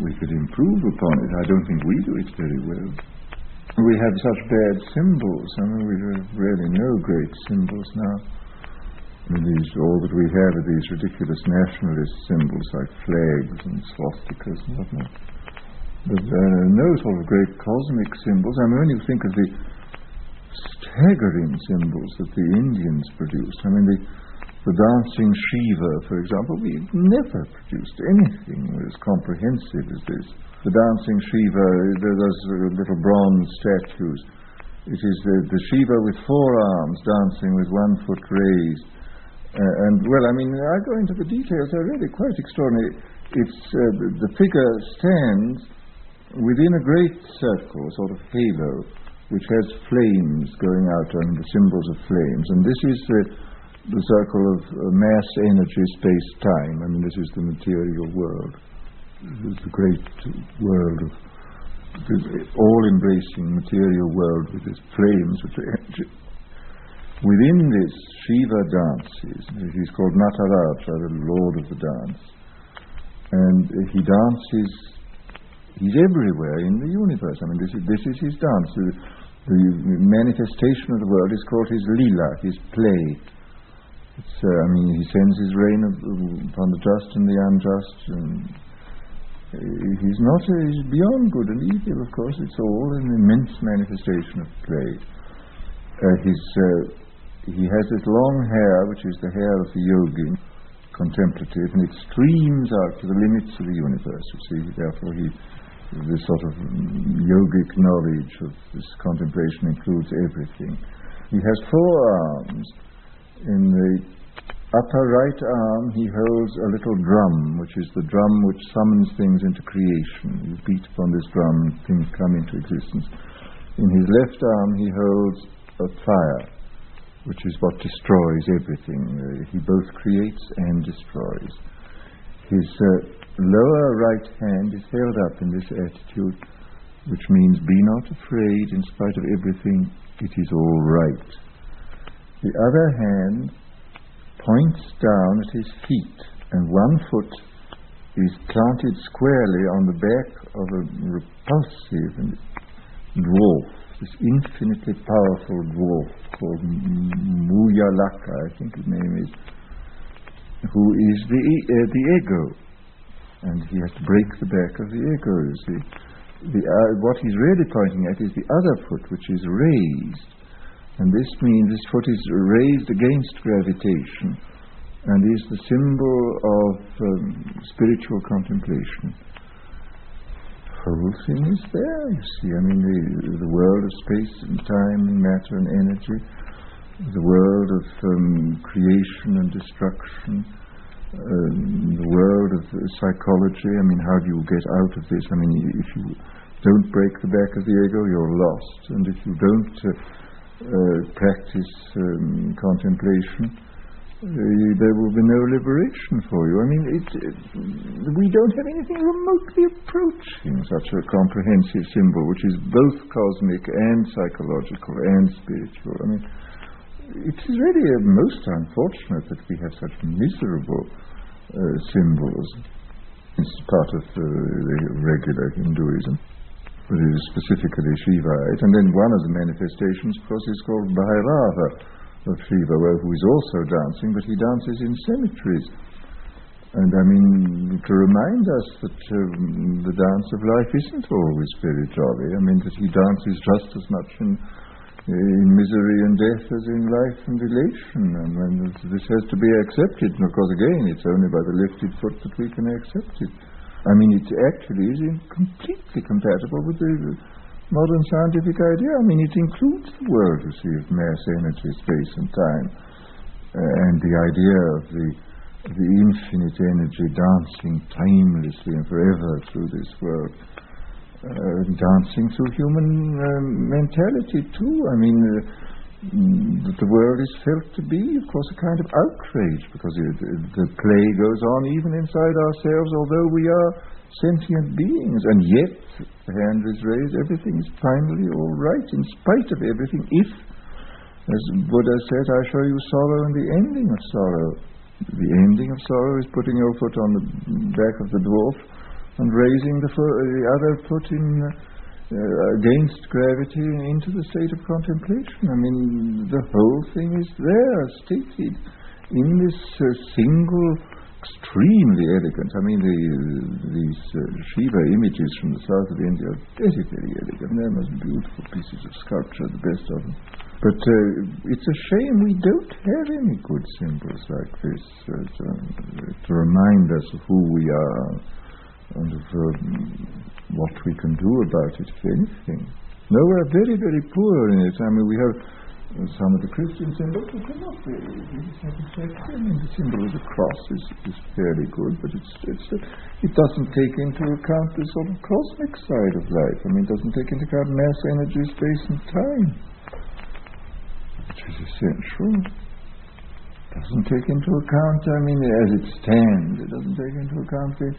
we could improve upon it, I don't think we do it very well. We have such bad symbols. I mean, we have really no great symbols now. I mean, all that we have are these ridiculous nationalist symbols like flags and swastikas and whatnot. But there are no sort of great cosmic symbols. I mean, when you think of the staggering symbols that the Indians produced, I mean, The dancing Shiva, for example, we never produced anything as comprehensive as this. The dancing Shiva, those little bronze statues, it is the Shiva with 4 arms dancing with 1 foot raised. And, well, I mean, I go into the details, they're really quite extraordinary. It's, the figure stands within a great circle, a sort of halo, which has flames going out and the symbols of flames. And this is the circle of mass, energy, space, time. I mean, this is the material world. This is the great world of this all-embracing material world with its flames, which are energy. Within this, Shiva dances. He's called Nataraja, the Lord of the dance. And he dances, he's everywhere in the universe. I mean, this is his dance. The manifestation of the world is called his lila, his play. It's, I mean, he sends his rain upon the just and the unjust. And he's beyond good and evil, of course. It's all an immense manifestation of play. He has this long hair, which is the hair of the yogi, contemplative, and it streams out to the limits of the universe, you see. Therefore, this sort of yogic knowledge of this contemplation includes everything. He has 4 arms. In the upper right arm, he holds a little drum, which is the drum which summons things into creation. You beat upon this drum, things come into existence. In his left arm, he holds a fire, which is what destroys everything. He both creates and destroys. His lower right hand is held up in this attitude, which means be not afraid, in spite of everything, it is all right. The other hand points down at his feet, and 1 foot is planted squarely on the back of a repulsive dwarf, this infinitely powerful dwarf called Muyalaka, I think his name is, who is the ego. And he has to break the back of the ego, you see. What he's really pointing at is the other foot, which is raised. And this means this foot is raised against gravitation and is the symbol of spiritual contemplation. The whole thing is there, you see. I mean, the world of space and time and matter and energy, the world of creation and destruction, the world of psychology. I mean, how do you get out of this? I mean, if you don't break the back of the ego, you're lost. And if you don't practice contemplation, there will be no liberation for you. I mean, we don't have anything remotely approaching such a comprehensive symbol, which is both cosmic and psychological and spiritual. I mean, it is really most unfortunate that we have such miserable symbols. It's part of the regular Hinduism, but it is specifically Shivite. And then one of the manifestations, of course, is called Bhairava of Shiva, who is also dancing, but he dances in cemeteries. And I mean, to remind us that the dance of life isn't always very jolly. I mean, that he dances just as much in misery and death as in life and elation. And when this has to be accepted, and of course, again, it's only by the lifted foot that we can accept it. I mean, it actually is completely compatible with the modern scientific idea. I mean, it includes the world, you see, of mass, energy, space and time, and the idea of the infinite energy dancing timelessly and forever through this world, dancing through human mentality too. I mean, the world is felt to be, of course, a kind of outrage, because the play goes on even inside ourselves, although we are sentient beings, and yet the hand is raised, everything is finally all right in spite of everything, if, as Buddha said, I show you sorrow and the ending of sorrow. The ending of sorrow is putting your foot on the back of the dwarf and raising the other foot in against gravity into the state of contemplation. I mean, the whole thing is there, stated in this single, extremely elegant. I mean, these Shiva images from the south of India are very, very elegant. They're most beautiful pieces of sculpture, the best of them. But it's a shame we don't have any good symbols like this to remind us of who we are and of what we can do about it, if anything. No, we're very, very poor in it. I mean, we have some of the Christian symbols which are not really satisfactory. I mean, the symbol of the cross is fairly good, but it doesn't take into account the sort of cosmic side of life. I mean, it doesn't take into account mass, energy, space and time, which is essential. It doesn't take into account, I mean, as it stands, it doesn't take into account the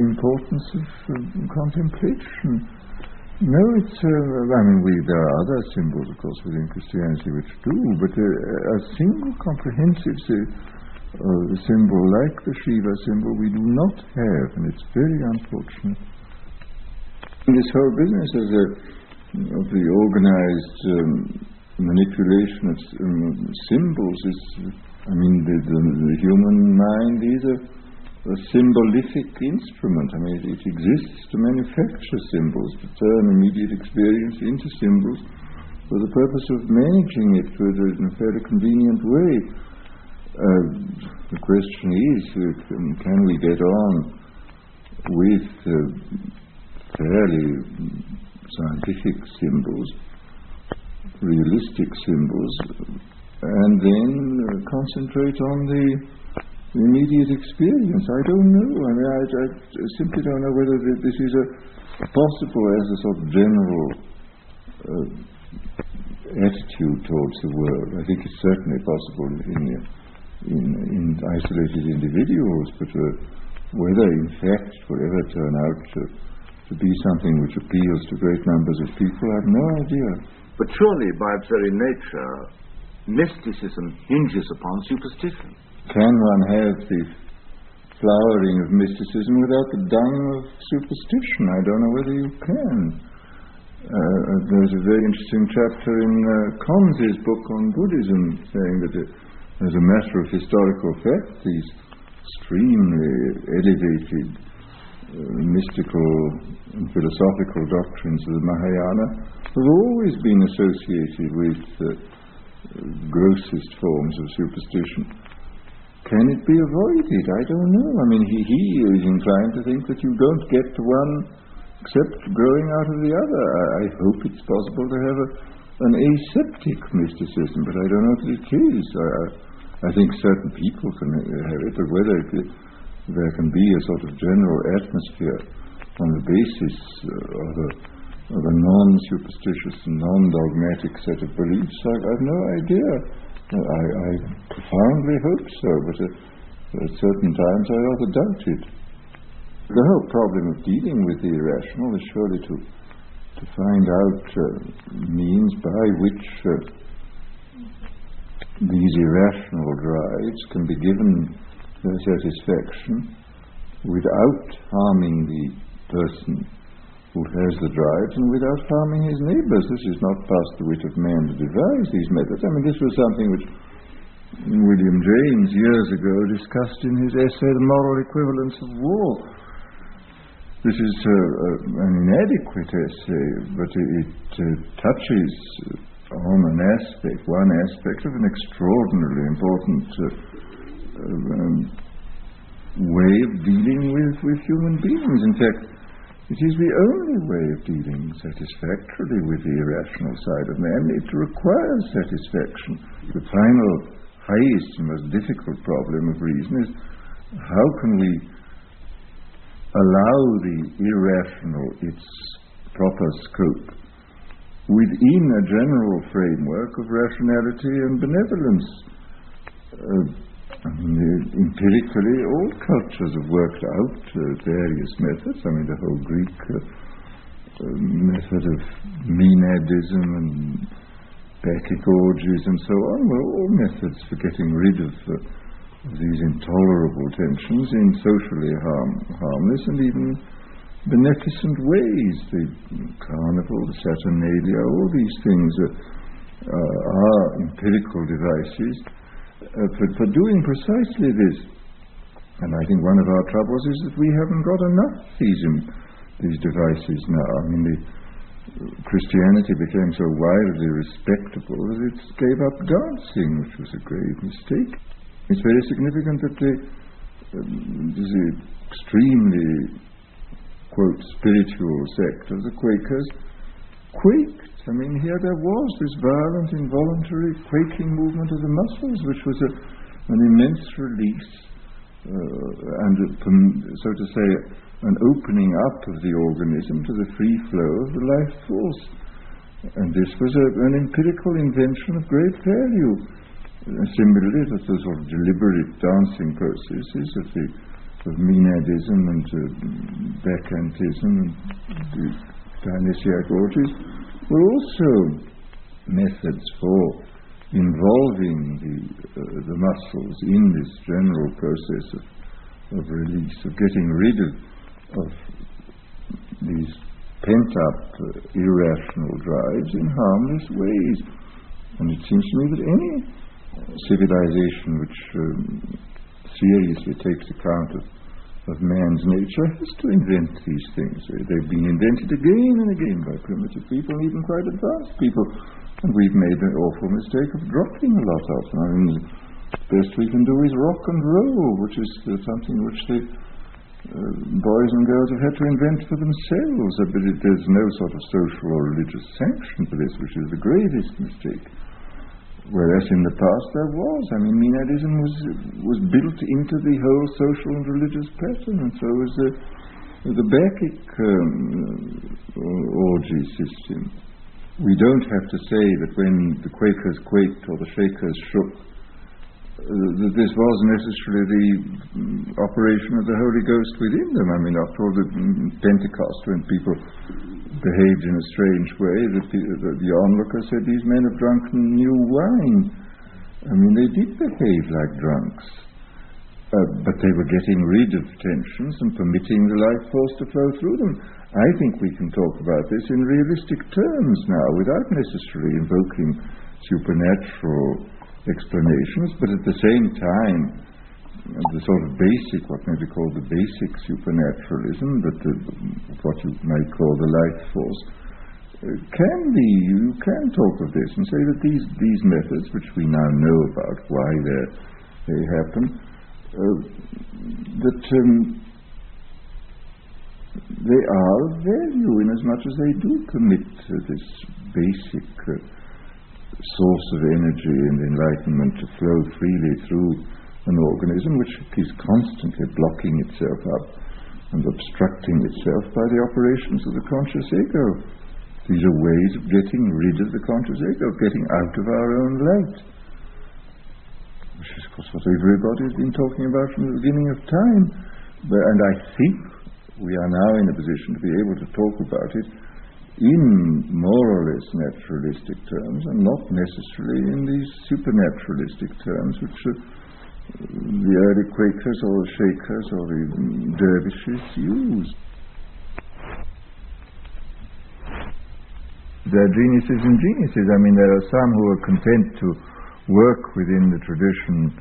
importance of contemplation. No, I mean, there are other symbols, of course, within Christianity which do, but a single comprehensive symbol like the Shiva symbol we do not have, and it's very unfortunate. This whole business of the organized manipulation of symbols is, I mean, the human mind is a symbolific instrument. I mean, it exists to manufacture symbols, to turn immediate experience into symbols for the purpose of managing it in a fairly convenient way. The question is, can we get on with fairly scientific symbols, realistic symbols, and then concentrate on the immediate experience? I don't know. I mean, I simply don't know whether this is possible as a sort of general attitude towards the world. I think it's certainly possible in isolated individuals, but whether in fact it will ever turn out to be something which appeals to great numbers of people, I have no idea. But surely, by its very nature, mysticism hinges upon superstition. Can one have the flowering of mysticism without the dung of superstition? I don't know whether you can. There's a very interesting chapter in Conzi's book on Buddhism, saying that as a matter of historical fact, these extremely elevated mystical and philosophical doctrines of the Mahayana have always been associated with grossest forms of superstition. Can it be avoided? I don't know. I mean, he is inclined to think that you don't get to one except growing out of the other. I hope it's possible to have an aseptic mysticism, but I don't know if it is. I think certain people can have it, but whether there can be a sort of general atmosphere on the basis of a non-superstitious, non-dogmatic set of beliefs, I have no idea. I profoundly hope so, but at certain times I rather doubt it. The whole problem of dealing with the irrational is surely to find out means by which these irrational drives can be given their satisfaction without harming the person who has the drives and without harming his neighbours. This is not past the wit of man to devise these methods. I mean, this was something which William James years ago discussed in his essay, The Moral Equivalence of War. This is an inadequate essay, but it touches on one aspect of an extraordinarily important way of dealing with human beings. In fact, it is the only way of dealing satisfactorily with the irrational side of man. It requires satisfaction. The final, highest, and most difficult problem of reason is how can we allow the irrational its proper scope within a general framework of rationality and benevolence. Empirically, all cultures have worked out various methods. I mean, the whole Greek method of menadism and bacchic orgies and so on were all methods for getting rid of these intolerable tensions in socially harmless and even beneficent ways. The carnival, the Saturnalia, all these things are empirical devices for doing precisely this. And I think one of our troubles is that we haven't got enough of these devices now. I mean, Christianity became so widely respectable that it gave up dancing, which was a grave mistake. It's very significant that this extremely, quote, spiritual sect of the Quakers quaked. I mean, here there was this violent, involuntary quaking movement of the muscles, which was an immense release and, so to say, an opening up of the organism to the free flow of the life force. And this was an empirical invention of great value. Similarly, the sort of deliberate dancing processes of Menadism and Bacchantism and the Dionysiac orgies were also methods for involving the muscles in this general process of release, of getting rid of these pent-up irrational drives in harmless ways. And it seems to me that any civilization which seriously takes account of man's nature has to invent these things. They've been invented again and again by primitive people, and even quite advanced people, and we've made an awful mistake of dropping a lot of them. I mean, the best we can do is rock and roll, which is something which the boys and girls have had to invent for themselves, but there's no sort of social or religious sanction for this, which is the gravest mistake. Whereas in the past there was. I mean, Menadism was built into the whole social and religious pattern, and so was the Bacchic orgy system. We don't have to say that when the Quakers quaked or the Shakers shook, that this was necessarily the operation of the Holy Ghost within them. I mean, after all, the Pentecost, when people behaved in a strange way, the onlooker said, these men have drunk new wine. I mean, they did behave like drunks. But they were getting rid of tensions and permitting the life force to flow through them. I think we can talk about this in realistic terms now, without necessarily invoking supernatural explanations, but at the same time, the sort of basic, what may be called the basic supernaturalism, but what you might call the life force, you can talk of this and say that these methods, which we now know about why they happen, that they are of value in as much as they do permit this basic source of energy and enlightenment to flow freely through an organism which is constantly blocking itself up and obstructing itself by the operations of the conscious ego. These are ways of getting rid of the conscious ego, of getting out of our own light, which is, of course, what everybody has been talking about from the beginning of time. And I think we are now in a position to be able to talk about it in more or less naturalistic terms, and not necessarily in these supernaturalistic terms which the early Quakers or the Shakers or the dervishes used. There are geniuses and geniuses. I mean, there are some who are content to work within the tradition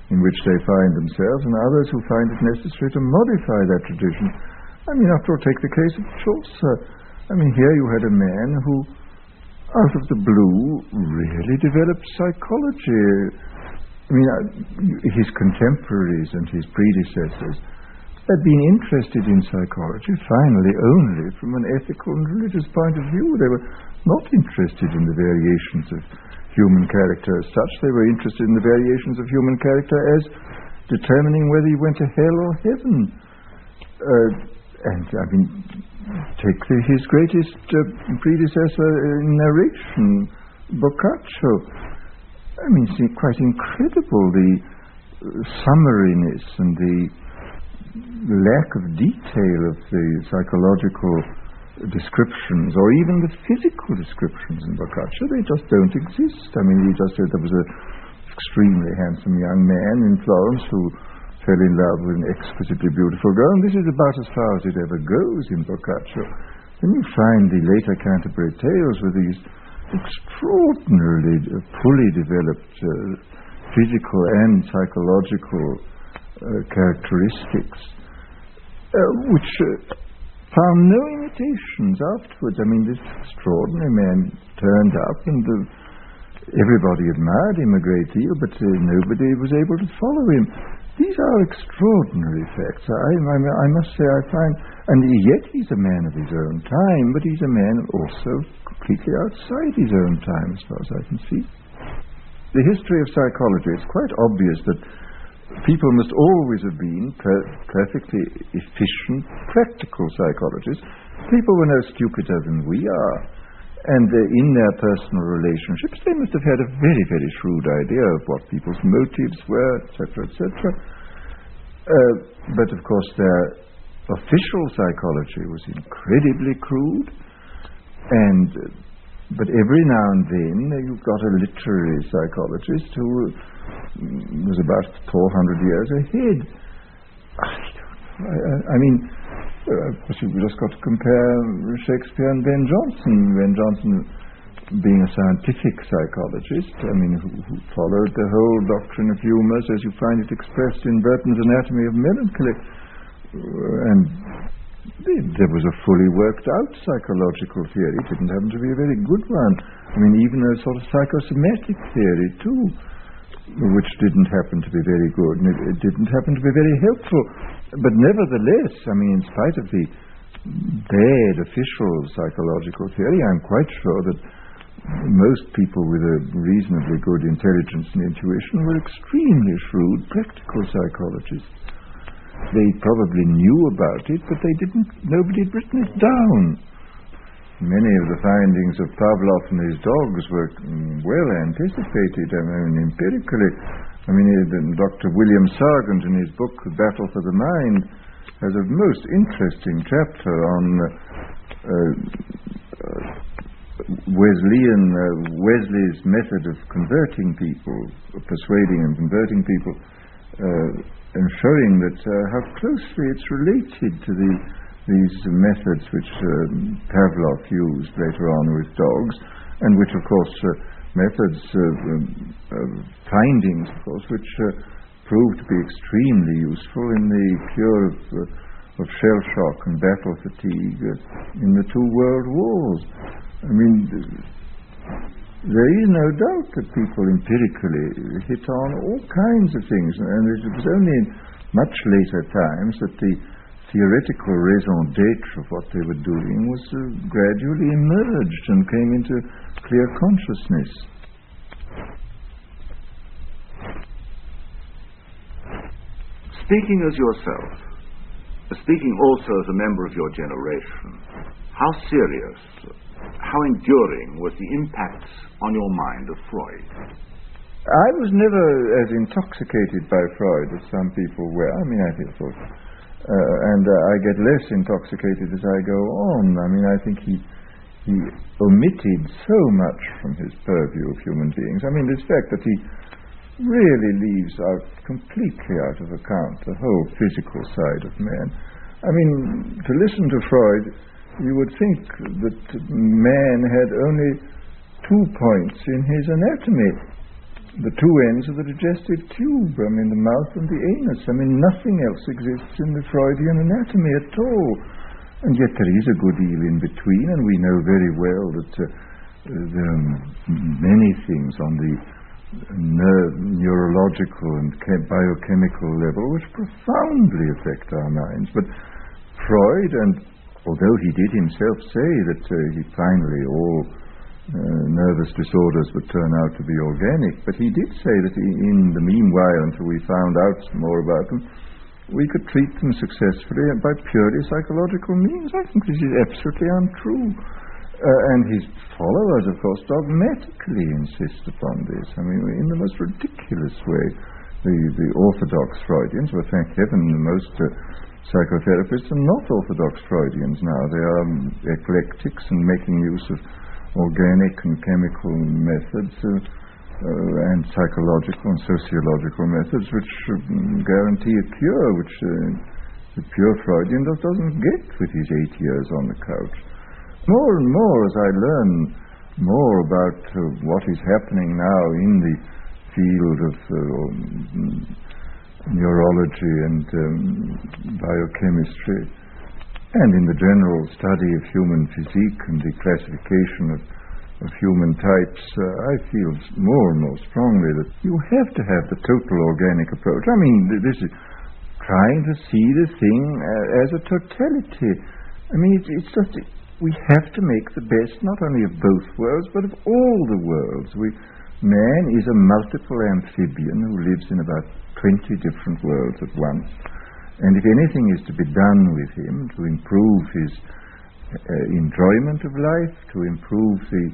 in which they find themselves, and others who find it necessary to modify that tradition. I mean, after all, take the case of Chaucer. I mean, here you had a man who, out of the blue, really developed psychology. I mean, his contemporaries and his predecessors had been interested in psychology, finally, only from an ethical and religious point of view. They were not interested in the variations of human character as such. They were interested in the variations of human character as determining whether you went to hell or heaven. And, I mean, take his greatest predecessor in narration, Boccaccio. I mean, it's quite incredible, the summariness and the lack of detail of the psychological descriptions, or even the physical descriptions in Boccaccio. They just don't exist. I mean, he just said there was an extremely handsome young man in Florence who fell in love with an exquisitely beautiful girl, and this is about as far as it ever goes in Boccaccio. Then you find the later Canterbury Tales with these extraordinarily fully developed physical and psychological characteristics, which found no imitations afterwards. I mean, this extraordinary man turned up, and everybody admired him a great deal, but nobody was able to follow him. These are extraordinary facts. I must say, I find, and yet he's a man of his own time, but he's a man also completely outside his own time, as far as I can see. The history of psychology, it's quite obvious that people must always have been perfectly efficient, practical psychologists. People were no stupider than we are. And in their personal relationships, they must have had a very, very shrewd idea of what people's motives were, etc., etc. But of course, their official psychology was incredibly crude. But every now and then, you've got a literary psychologist who was about 400 years ahead. I mean, you've just got to compare Shakespeare and Ben Jonson. Ben Jonson, being a scientific psychologist, I mean, who followed the whole doctrine of humour as you find it expressed in Burton's Anatomy of Melancholy, and there was a fully worked out psychological theory. It didn't happen to be a very good one. I mean, even a sort of psychosomatic theory too, which didn't happen to be very good, and it didn't happen to be very helpful. But nevertheless, I mean, in spite of the bad official psychological theory, I'm quite sure that most people with a reasonably good intelligence and intuition were extremely shrewd practical psychologists. They probably knew about it, but nobody had written it down. Many of the findings of Pavlov and his dogs were well anticipated, I mean, empirically. I mean, Dr. William Sargant, in his book, The Battle for the Mind, has a most interesting chapter on Wesley's method of converting people, persuading and converting people, and showing that how closely it's related to these methods which Pavlov used later on with dogs, and which, of course, methods, findings, of course, which proved to be extremely useful in the cure of shell shock and battle fatigue in the 2 world wars. I mean, there is no doubt that people empirically hit on all kinds of things, and it was only in much later times that the theoretical raison d'etre of what they were doing was gradually emerged and came into clear consciousness. Speaking as yourself, speaking also as a member of your generation, how serious, how enduring was the impact on your mind of Freud? I was never as intoxicated by Freud as some people were. I mean, I thought, and I get less intoxicated as I go on. I mean, I think he omitted so much from his purview of human beings. I mean, this fact that he really leaves completely out of account the whole physical side of man. I mean, to listen to Freud, you would think that man had only 2 points in his anatomy, the 2 ends of the digestive tube, I mean, the mouth and the anus. I mean, nothing else exists in the Freudian anatomy at all. And yet there is a good deal in between, and we know very well that there are many things on the neurological and biochemical level which profoundly affect our minds. But Freud, and although he did himself say that finally all nervous disorders would turn out to be organic, but he did say that in the meanwhile, until we found out more about them, we could treat them successfully by purely psychological means. I think this is absolutely untrue. And his followers, of course, dogmatically insist upon this. I mean, in the most ridiculous way. The orthodox Freudians, well, thank heaven, most psychotherapists are not orthodox Freudians now. They are eclectics and making use of organic and chemical methods and psychological and sociological methods which guarantee a cure, which the pure Freudian doesn't get with his 8 years on the couch. More and more, as I learn more about what is happening now in the field of neurology and biochemistry, And in the general study of human physique and the classification of human types, I feel more and more strongly that you have to have the total organic approach. I mean, this is trying to see the thing as a totality. I mean, it's just, we have to make the best not only of both worlds, but of all the worlds. Man is a multiple amphibian who lives in about 20 different worlds at once. And if anything is to be done with him to improve his enjoyment of life, to improve the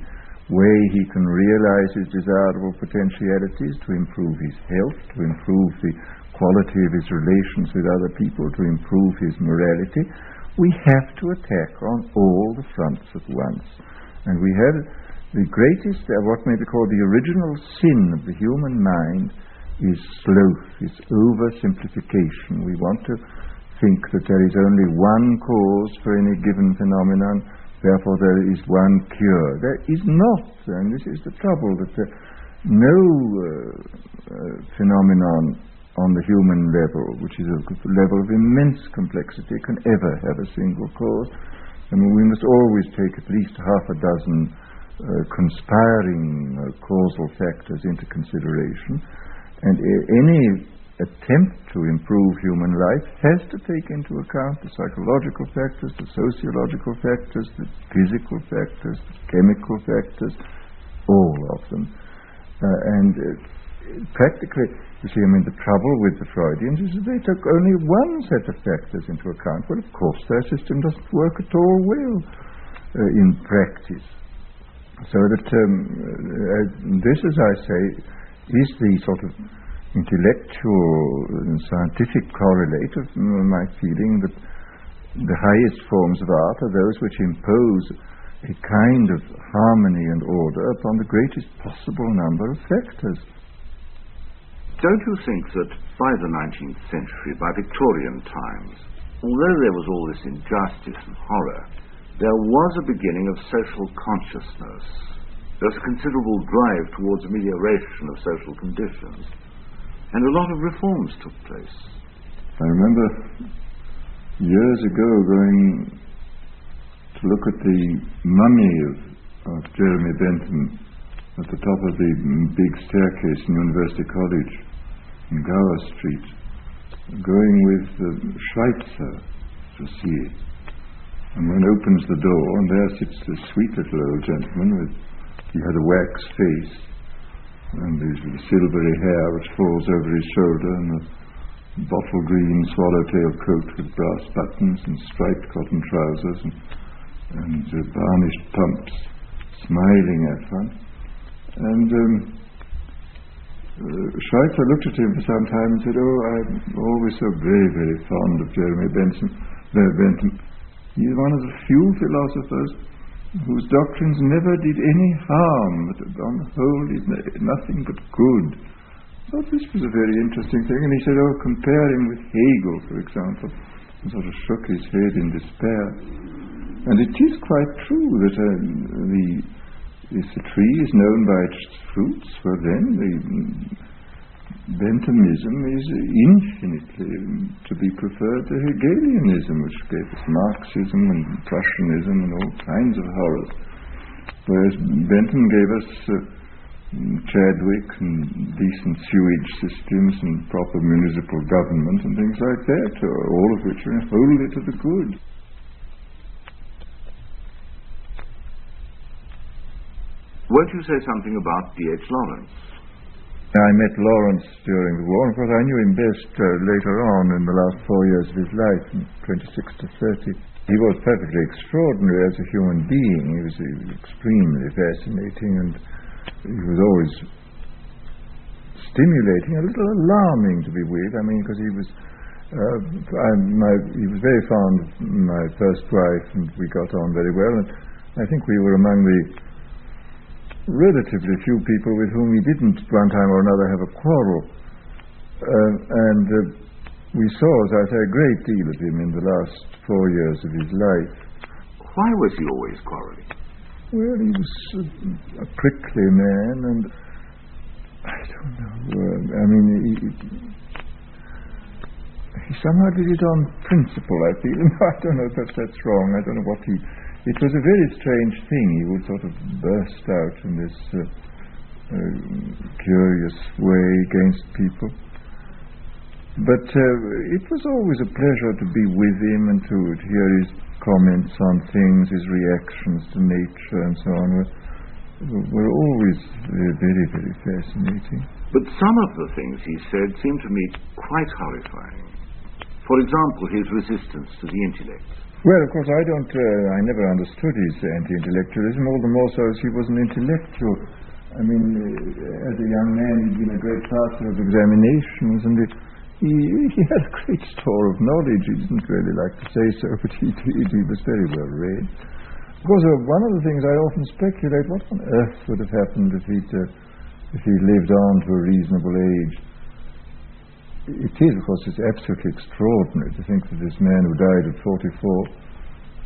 way he can realize his desirable potentialities, to improve his health, to improve the quality of his relations with other people, to improve his morality, we have to attack on all the fronts at once. And we have the greatest, what may be called the original sin of the human mind, is sloth, is oversimplification. We want to think that there is only one cause for any given phenomenon, therefore there is one cure. There is not, and this is the trouble, that no phenomenon on the human level, which is a level of immense complexity, can ever have a single cause. I mean, we must always take at least half a dozen conspiring causal factors into consideration, and any attempt to improve human life has to take into account the psychological factors, the sociological factors, the physical factors, the chemical factors, all of them. Practically, you see, I mean, the trouble with the Freudians is that they took only one set of factors into account. Well, of course, their system doesn't work at all well in practice. So that this, as I say, is the sort of intellectual and scientific correlate of my feeling that the highest forms of art are those which impose a kind of harmony and order upon the greatest possible number of factors. Don't you think that by the 19th century, by Victorian times, although there was all this injustice and horror, there was a beginning of social consciousness? There was a considerable drive towards amelioration of social conditions, and a lot of reforms took place. I remember years ago going to look at the mummy of Jeremy Bentham at the top of the big staircase in University College in Gower Street, going with the Schweitzer to see it. And one opens the door, and there sits this sweet little old gentleman he had a wax face, and his silvery hair which falls over his shoulder, and a bottle green swallowtail coat with brass buttons and striped cotton trousers and varnished pumps, smiling at one. And Schweitzer looked at him for some time and said, "Oh, I'm always so very, very fond of Jeremy Bentham. He's one of the few philosophers whose doctrines never did any harm, but on the whole did nothing but good." I thought this was a very interesting thing, and he said, "Oh, compare him with Hegel, for example," and sort of shook his head in despair. And it is quite true that if the tree is known by its fruits, well then the Benthamism is infinitely to be preferred to Hegelianism, which gave us Marxism and Prussianism and all kinds of horrors. Whereas Bentham gave us Chadwick and decent sewage systems and proper municipal government and things like that, all of which are wholly to the good. Won't you say something about D.H. Lawrence? I met Lawrence during the war, and of course I knew him best later on in the last 4 years of his life, from 26 to 30. He was perfectly extraordinary as a human being. He was extremely fascinating, and he was always stimulating, a little alarming to be with. I mean, because he was very fond of my first wife, and we got on very well, and I think we were among the relatively few people with whom he didn't one time or another have a quarrel. We saw, as I say, a great deal of him in the last 4 years of his life. Why was he always quarrelling? Well, he was a prickly man, and I don't know. I mean, he somehow did it on principle, I feel. I don't know if that's wrong. I don't know what he... It was a very strange thing. He would sort of burst out in this curious way against people. But it was always a pleasure to be with him and to hear his comments on things, his reactions to nature and so on. Were always very, very fascinating. But some of the things he said seemed to me quite horrifying. For example, his resistance to the intellect. Well, of course, I never understood his anti-intellectualism, all the more so as he was an intellectual. I mean, as a young man, he'd been a great passer of examinations, and he had a great store of knowledge. He didn't really like to say so, but he was very well read. Of course, one of the things I often speculate, what on earth would have happened if he'd lived on to a reasonable age? It is, of course, it's absolutely extraordinary to think that this man who died at 44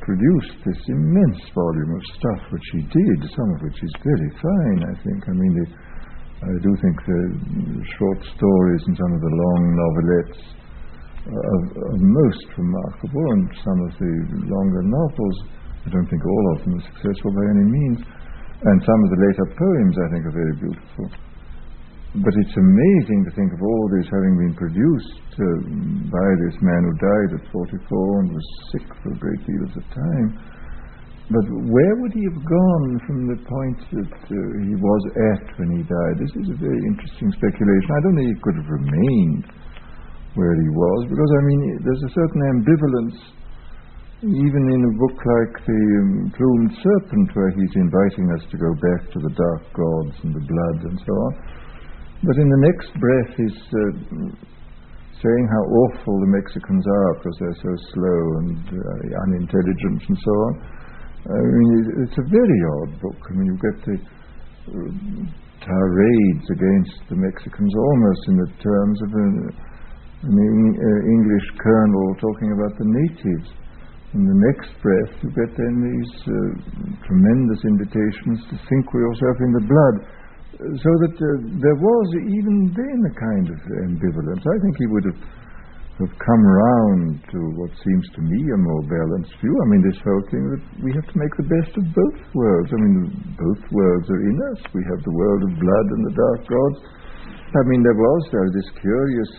produced this immense volume of stuff which he did, some of which is very fine, I think. I mean, I do think the short stories and some of the long novelettes are most remarkable, and some of the longer novels, I don't think all of them are successful by any means, and some of the later poems I think are very beautiful. But it's amazing to think of all this having been produced by this man who died at 44 and was sick for a great deal of the time. But where would he have gone from the point that he was at when he died? This is a very interesting speculation. I don't think he could have remained where he was, because, I mean, there's a certain ambivalence, even in a book like The Plumed Serpent, where he's inviting us to go back to the dark gods and the blood and so on. But in the next breath he's saying how awful the Mexicans are because they're so slow and unintelligent and so on. I mean, it's a very odd book. I mean, you get the tirades against the Mexicans almost in the terms of an English colonel talking about the natives. In the next breath you get then these tremendous invitations to sink yourself in the blood. So that there was even then a kind of ambivalence. I think he would have come round to what seems to me a more balanced view. I mean, this whole thing that we have to make the best of both worlds. I mean, both worlds are in us. We have the world of blood and the dark gods. I mean, there was this curious,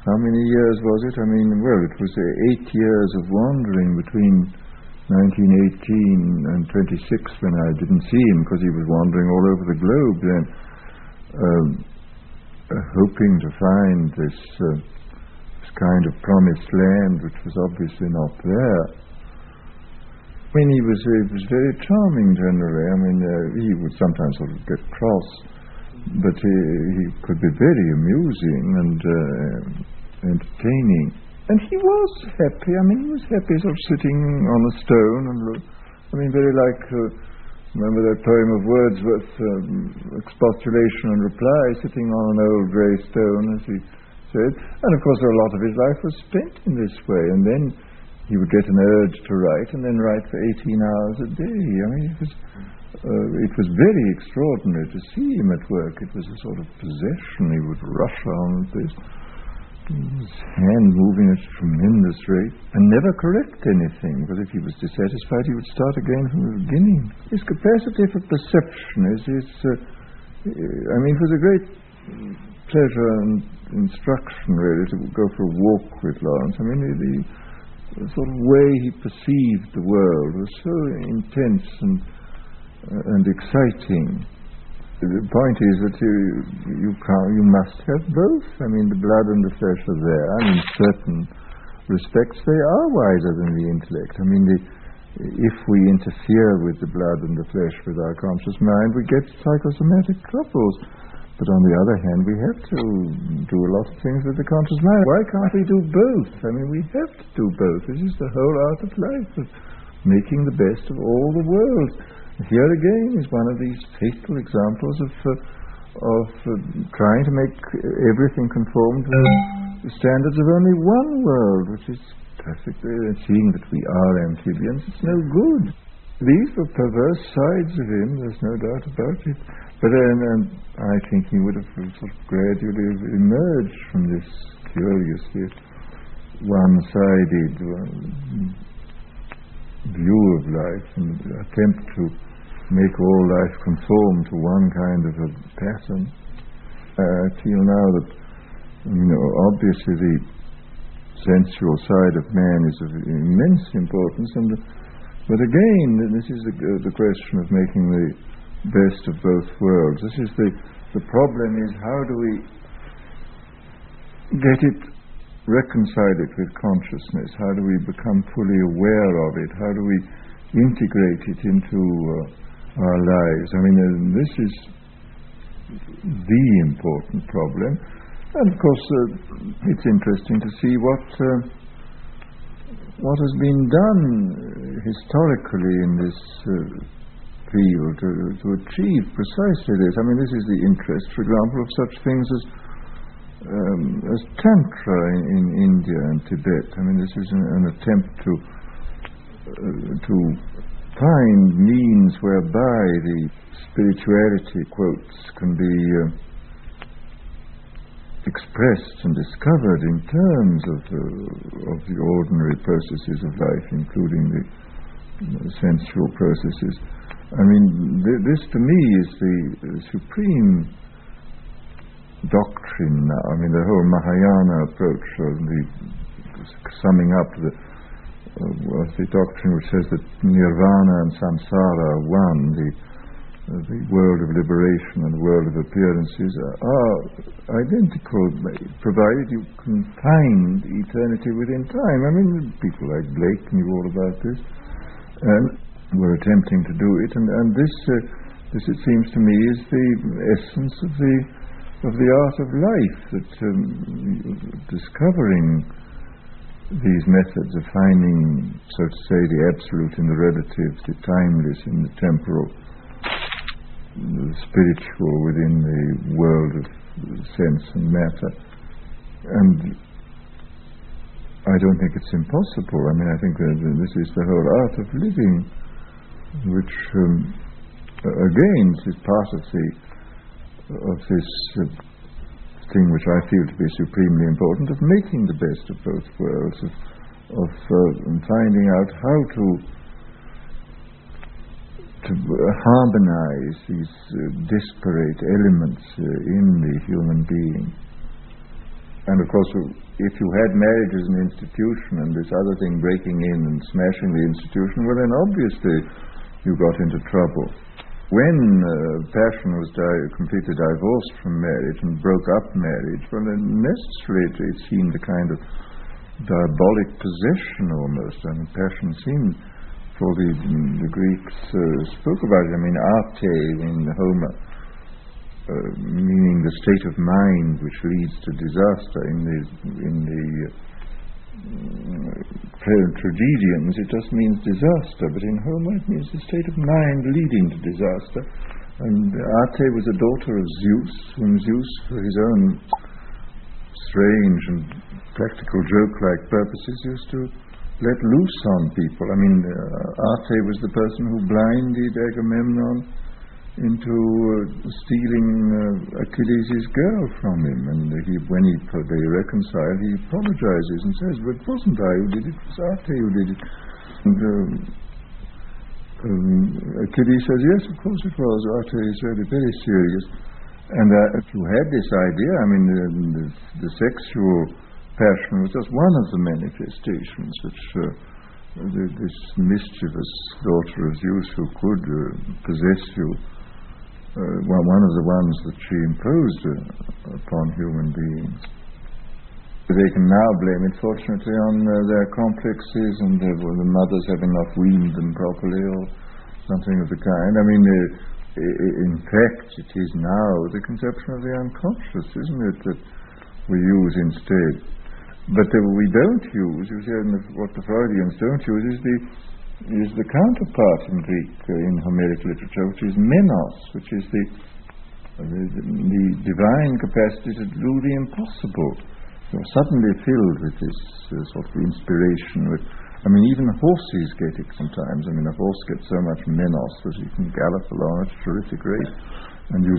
how many years was it? I mean, well, it was 8 years of wandering between 1918 and 26 when I didn't see him because he was wandering all over the globe then, hoping to find this kind of promised land which was obviously not there. I mean, he was very charming generally. I mean, he would sometimes sort of get cross, but he could be very amusing and entertaining. And he was happy. I mean, he was happy sort of sitting on a stone and very like, remember that poem of Wordsworth, Expostulation and Reply, sitting on an old grey stone, as he said. And of course a lot of his life was spent in this way, and then he would get an urge to write, and then write for 18 hours a day. I mean, it was very extraordinary to see him at work. It was a sort of possession. He would rush on with this, his hand moving at a tremendous rate, and never correct anything, because if he was dissatisfied he would start again from the beginning. His capacity for perception it was a great pleasure and instruction really to go for a walk with Lawrence. I mean, the sort of way he perceived the world was so intense and exciting. The point is that you must have both. I mean, the blood and the flesh are there, and in certain respects they are wiser than the intellect. I mean, if we interfere with the blood and the flesh with our conscious mind, we get psychosomatic troubles. But on the other hand, we have to do a lot of things with the conscious mind. Why can't we do both? I mean, we have to do both. This is the whole art of life, of making the best of all the worlds. Here again is one of these fatal examples of trying to make everything conform to the standards of only one world, which is perfectly, seeing that we are amphibians, it's no good. These were perverse sides of him, there's no doubt about it. But I think he would have sort of gradually emerged from this curiously one-sided view of life and attempt to make all life conform to one kind of a pattern. I feel now that, obviously the sensual side of man is of immense importance, but again, this is the question of making the best of both worlds. This is the problem is, how do we get it, reconcile it with consciousness? How do we become fully aware of it? How do we integrate it into our lives? This is the important problem. And of course, it's interesting to see what has been done historically in this field to achieve precisely this. This is the interest, for example, of such things as Tantra in India and Tibet. This is an attempt to find means whereby the spirituality, quotes, can be expressed and discovered in terms of the ordinary processes of life, including the sensual processes. This to me is the supreme doctrine now. The whole Mahayana approach, the summing up of the doctrine which says that nirvana and samsara are one, the world of liberation and the world of appearances are identical, provided you can find eternity within time. People like Blake knew all about this and were attempting to do it, and this it seems to me is the essence of the art of life, that discovering these methods of finding, so to say, the absolute in the relative, the timeless in the temporal, the spiritual within the world of sense and matter. And I don't think it's impossible. I think that this is the whole art of living, which again is part of this thing which I feel to be supremely important, of making the best of both worlds, of finding out how to harmonize these disparate elements in the human being. And of course, if you had marriage as an institution and this other thing breaking in and smashing the institution, well then obviously you got into trouble. When passion was completely divorced from marriage and broke up marriage, well then necessarily it seemed a kind of diabolic possession almost. Passion seemed, for the Greeks spoke about it, arte in Homer, meaning the state of mind which leads to disaster. In the tragedians it just means disaster, but in Homer it means the state of mind leading to disaster. And Arte was a daughter of Zeus, whom Zeus, for his own strange and practical joke-like purposes, used to let loose on people. Arte was the person who blinded Agamemnon into stealing Achilles' girl from him, and when they reconcile, he apologizes and says, "But it wasn't I who did it, it was Arte who did it." And Achilles says, "Yes, of course it was. Arte is really very serious." And if you had this idea, the sexual passion was just one of the manifestations which this mischievous daughter of Zeus, who could possess you, one of the ones that she imposed upon human beings. They can now blame it, fortunately, on their complexes and the mothers having not weaned them properly or something of the kind. In fact, it is now the conception of the unconscious, isn't it, that we use instead. But we don't use, you see, what the Freudians don't use is the counterpart in Greek, in Homeric literature, which is menos, which is the divine capacity to do the impossible. You're suddenly filled with this sort of inspiration. Even horses get it sometimes. A horse gets so much menos that he can gallop along at a terrific rate, and you